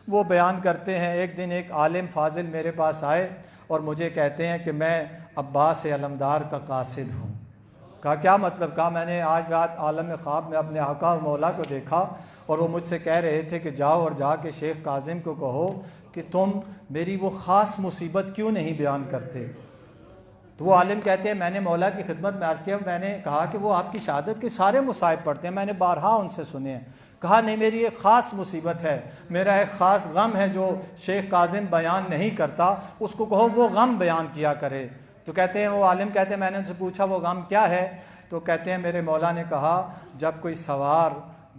وہ بیان کرتے ہیں ایک دن ایک عالم فاضل میرے پاس آئے اور مجھے کہتے ہیں کہ میں عباس علمدار کا قاصد ہوں۔ کہا کیا مطلب؟ کہا میں نے آج رات عالم خواب میں اپنے آقا و مولا کو دیکھا اور وہ مجھ سے کہہ رہے تھے کہ جاؤ اور جا کے شیخ کاظم کو کہو کہ تم میری وہ خاص مصیبت کیوں نہیں بیان کرتے۔ تو وہ عالم کہتے ہیں میں نے مولا کی خدمت میں عرض کیا، میں نے کہا کہ وہ آپ کی شہادت کے سارے مصائب پڑھتے ہیں، میں نے بارہا ان سے سنے ہیں۔ کہا نہیں، میری ایک خاص مصیبت ہے، میرا ایک خاص غم ہے جو شیخ کاظم بیان نہیں کرتا، اس کو کہو وہ غم بیان کیا کرے۔ تو کہتے ہیں وہ عالم کہتے ہیں میں نے ان سے پوچھا وہ غم کیا ہے؟ تو کہتے ہیں میرے مولا نے کہا جب کوئی سوار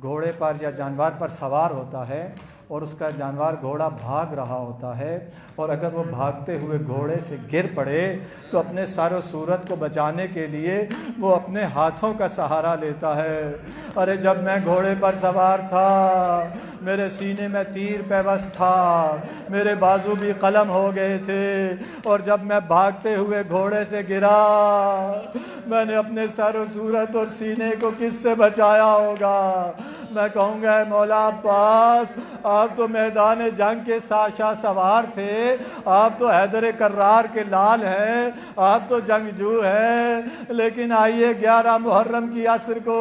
گھوڑے پر یا جانور پر سوار ہوتا ہے اور اس کا جانور گھوڑا بھاگ رہا ہوتا ہے اور اگر وہ بھاگتے ہوئے گھوڑے سے گر پڑے تو اپنے سر و صورت کو بچانے کے لیے وہ اپنے ہاتھوں کا سہارا لیتا ہے۔ ارے جب میں گھوڑے پر سوار تھا میرے سینے میں تیر پیوست تھا، میرے بازو بھی قلم ہو گئے تھے، اور جب میں بھاگتے ہوئے گھوڑے سے گرا میں نے اپنے سر و صورت اور سینے کو کس سے بچایا ہوگا؟ میں کہوں گا اے مولا عباس، آپ تو میدان جنگ کے شاہ سوار تھے، آپ تو حیدر کرار کے لال ہیں، آپ تو جنگجو ہیں، لیکن آئیے 11 محرم کی عصر کو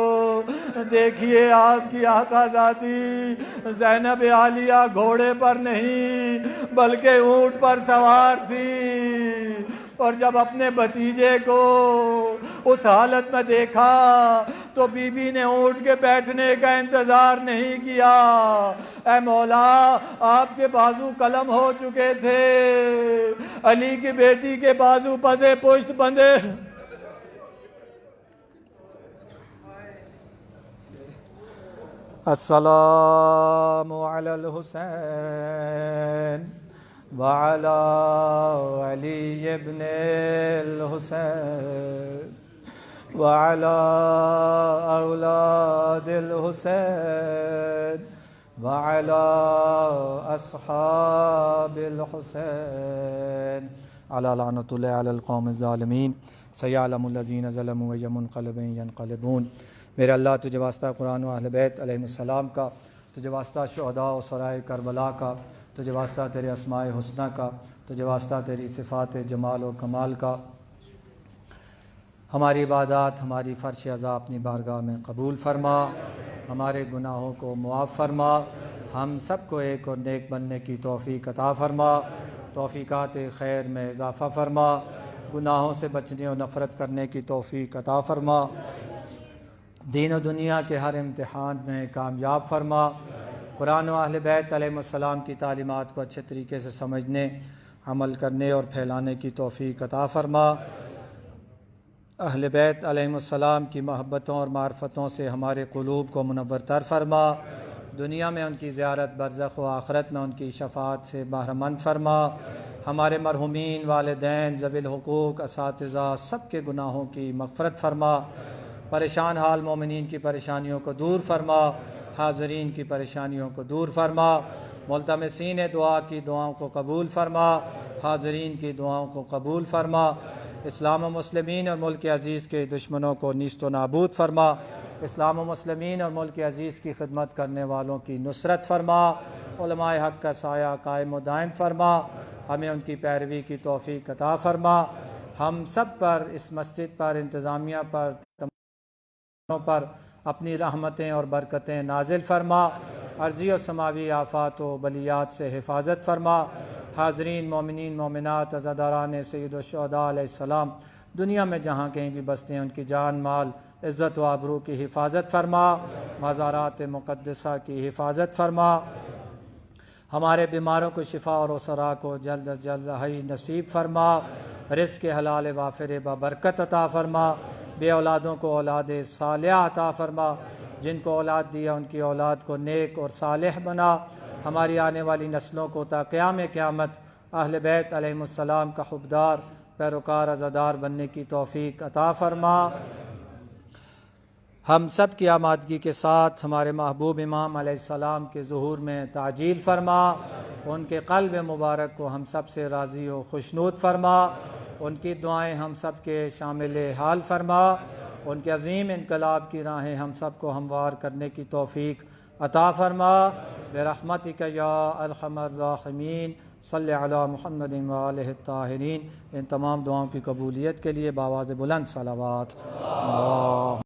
دیکھیے آپ کی آقا ذاتی زینب عالیہ گھوڑے پر نہیں بلکہ اونٹ پر سوار تھی، اور جب اپنے بھتیجے کو اس حالت میں دیکھا تو بی بی نے اونٹ کے بیٹھنے کا انتظار نہیں کیا۔ اے مولا، آپ کے بازو قلم ہو چکے تھے، علی کی بیٹی کے بازو پسے پشت بندھے۔ السلام علی الحسین وعلی علی ابن الحسین وعلی اولاد الحسین وعلی اصحاب الحسین علی لعنۃ اللہ علی القوم الظالمین سیعلم الذین ظلموا ای منقلب ینقلبون۔ میرے اللہ تجھے واسطہ قرآن و اہل بیت علیہ السلام کا، تجھے واسطہ شہداء و سرائے کربلا کا، تجھے واسطہ تیرے اسماء حسنہ کا، تجھے واسطہ تیری صفات جمال و کمال کا۔ ہماری عبادات، ہماری فرش عزا اپنی بارگاہ میں قبول فرما، ہمارے گناہوں کو معاف فرما، ہم سب کو ایک اور نیک بننے کی توفیق عطا فرما، توفیقات خیر میں اضافہ فرما، گناہوں سے بچنے اور نفرت کرنے کی توفیق عطا فرما، دین و دنیا کے ہر امتحان میں کامیاب فرما، قرآن و اہل بیت علیہ السلام کی تعلیمات کو اچھے طریقے سے سمجھنے، عمل کرنے اور پھیلانے کی توفیق عطا فرما، اہل بیت علیہ السلام کی محبتوں اور معرفتوں سے ہمارے قلوب کو منور تر فرما، دنیا میں ان کی زیارت، برزخ و آخرت میں ان کی شفاعت سے بہرہ مند فرما، ہمارے مرحومین، والدین، ذوی الحقوق، اساتذہ سب کے گناہوں کی مغفرت فرما، پریشان حال مومنین کی پریشانیوں کو دور فرما، حاضرین کی پریشانیوں کو دور فرما، ملتمسین دعا کی دعاؤں کو قبول فرما، حاضرین کی دعاؤں کو قبول فرما، اسلام و مسلمین اور ملک عزیز کے دشمنوں کو نیست و نابود فرما، اسلام و مسلمین اور ملک عزیز کی خدمت کرنے والوں کی نصرت فرما، علماء حق کا سایہ قائم و دائم فرما، ہمیں ان کی پیروی کی توفیق عطا فرما، ہم سب پر، اس مسجد پر، انتظامیہ پر، پر اپنی رحمتیں اور برکتیں نازل فرما، عرضی و سماوی آفات و بلیات سے حفاظت فرما، حاضرین مومنین مومنات عزاداران سید الشہداء علیہ السلام دنیا میں جہاں کہیں بھی بستے ہیں ان کی جان مال عزت و آبرو کی حفاظت فرما، مزارات مقدسہ کی حفاظت فرما، ہمارے بیماروں کو شفا اور اسرا کو جلد از جلد رہائی نصیب فرما، رزق حلال وافر ببرکت عطا فرما، بے اولادوں کو اولاد صالحہ عطا فرما، جن کو اولاد دیا ان کی اولاد کو نیک اور صالح بنا، ہماری آنے والی نسلوں کو تا قیام قیامت اہل بیت علیہم السلام کا حبدار پیروکار عزادار بننے کی توفیق عطا فرما، ہم سب کی آمادگی کے ساتھ ہمارے محبوب امام علیہ السلام کے ظہور میں تعجیل فرما، ان کے قلب مبارک کو ہم سب سے راضی و خوشنود فرما، ان کی دعائیں ہم سب کے شامل حال فرما، ان کے عظیم انقلاب کی راہیں ہم سب کو ہموار کرنے کی توفیق عطا فرما، برحمتک یا ارحم الراحمین، صلی علی محمد و آلہ الطاہرین۔ ان تمام دعاؤں کی قبولیت کے لیے بآواز بلند صلوات اللہ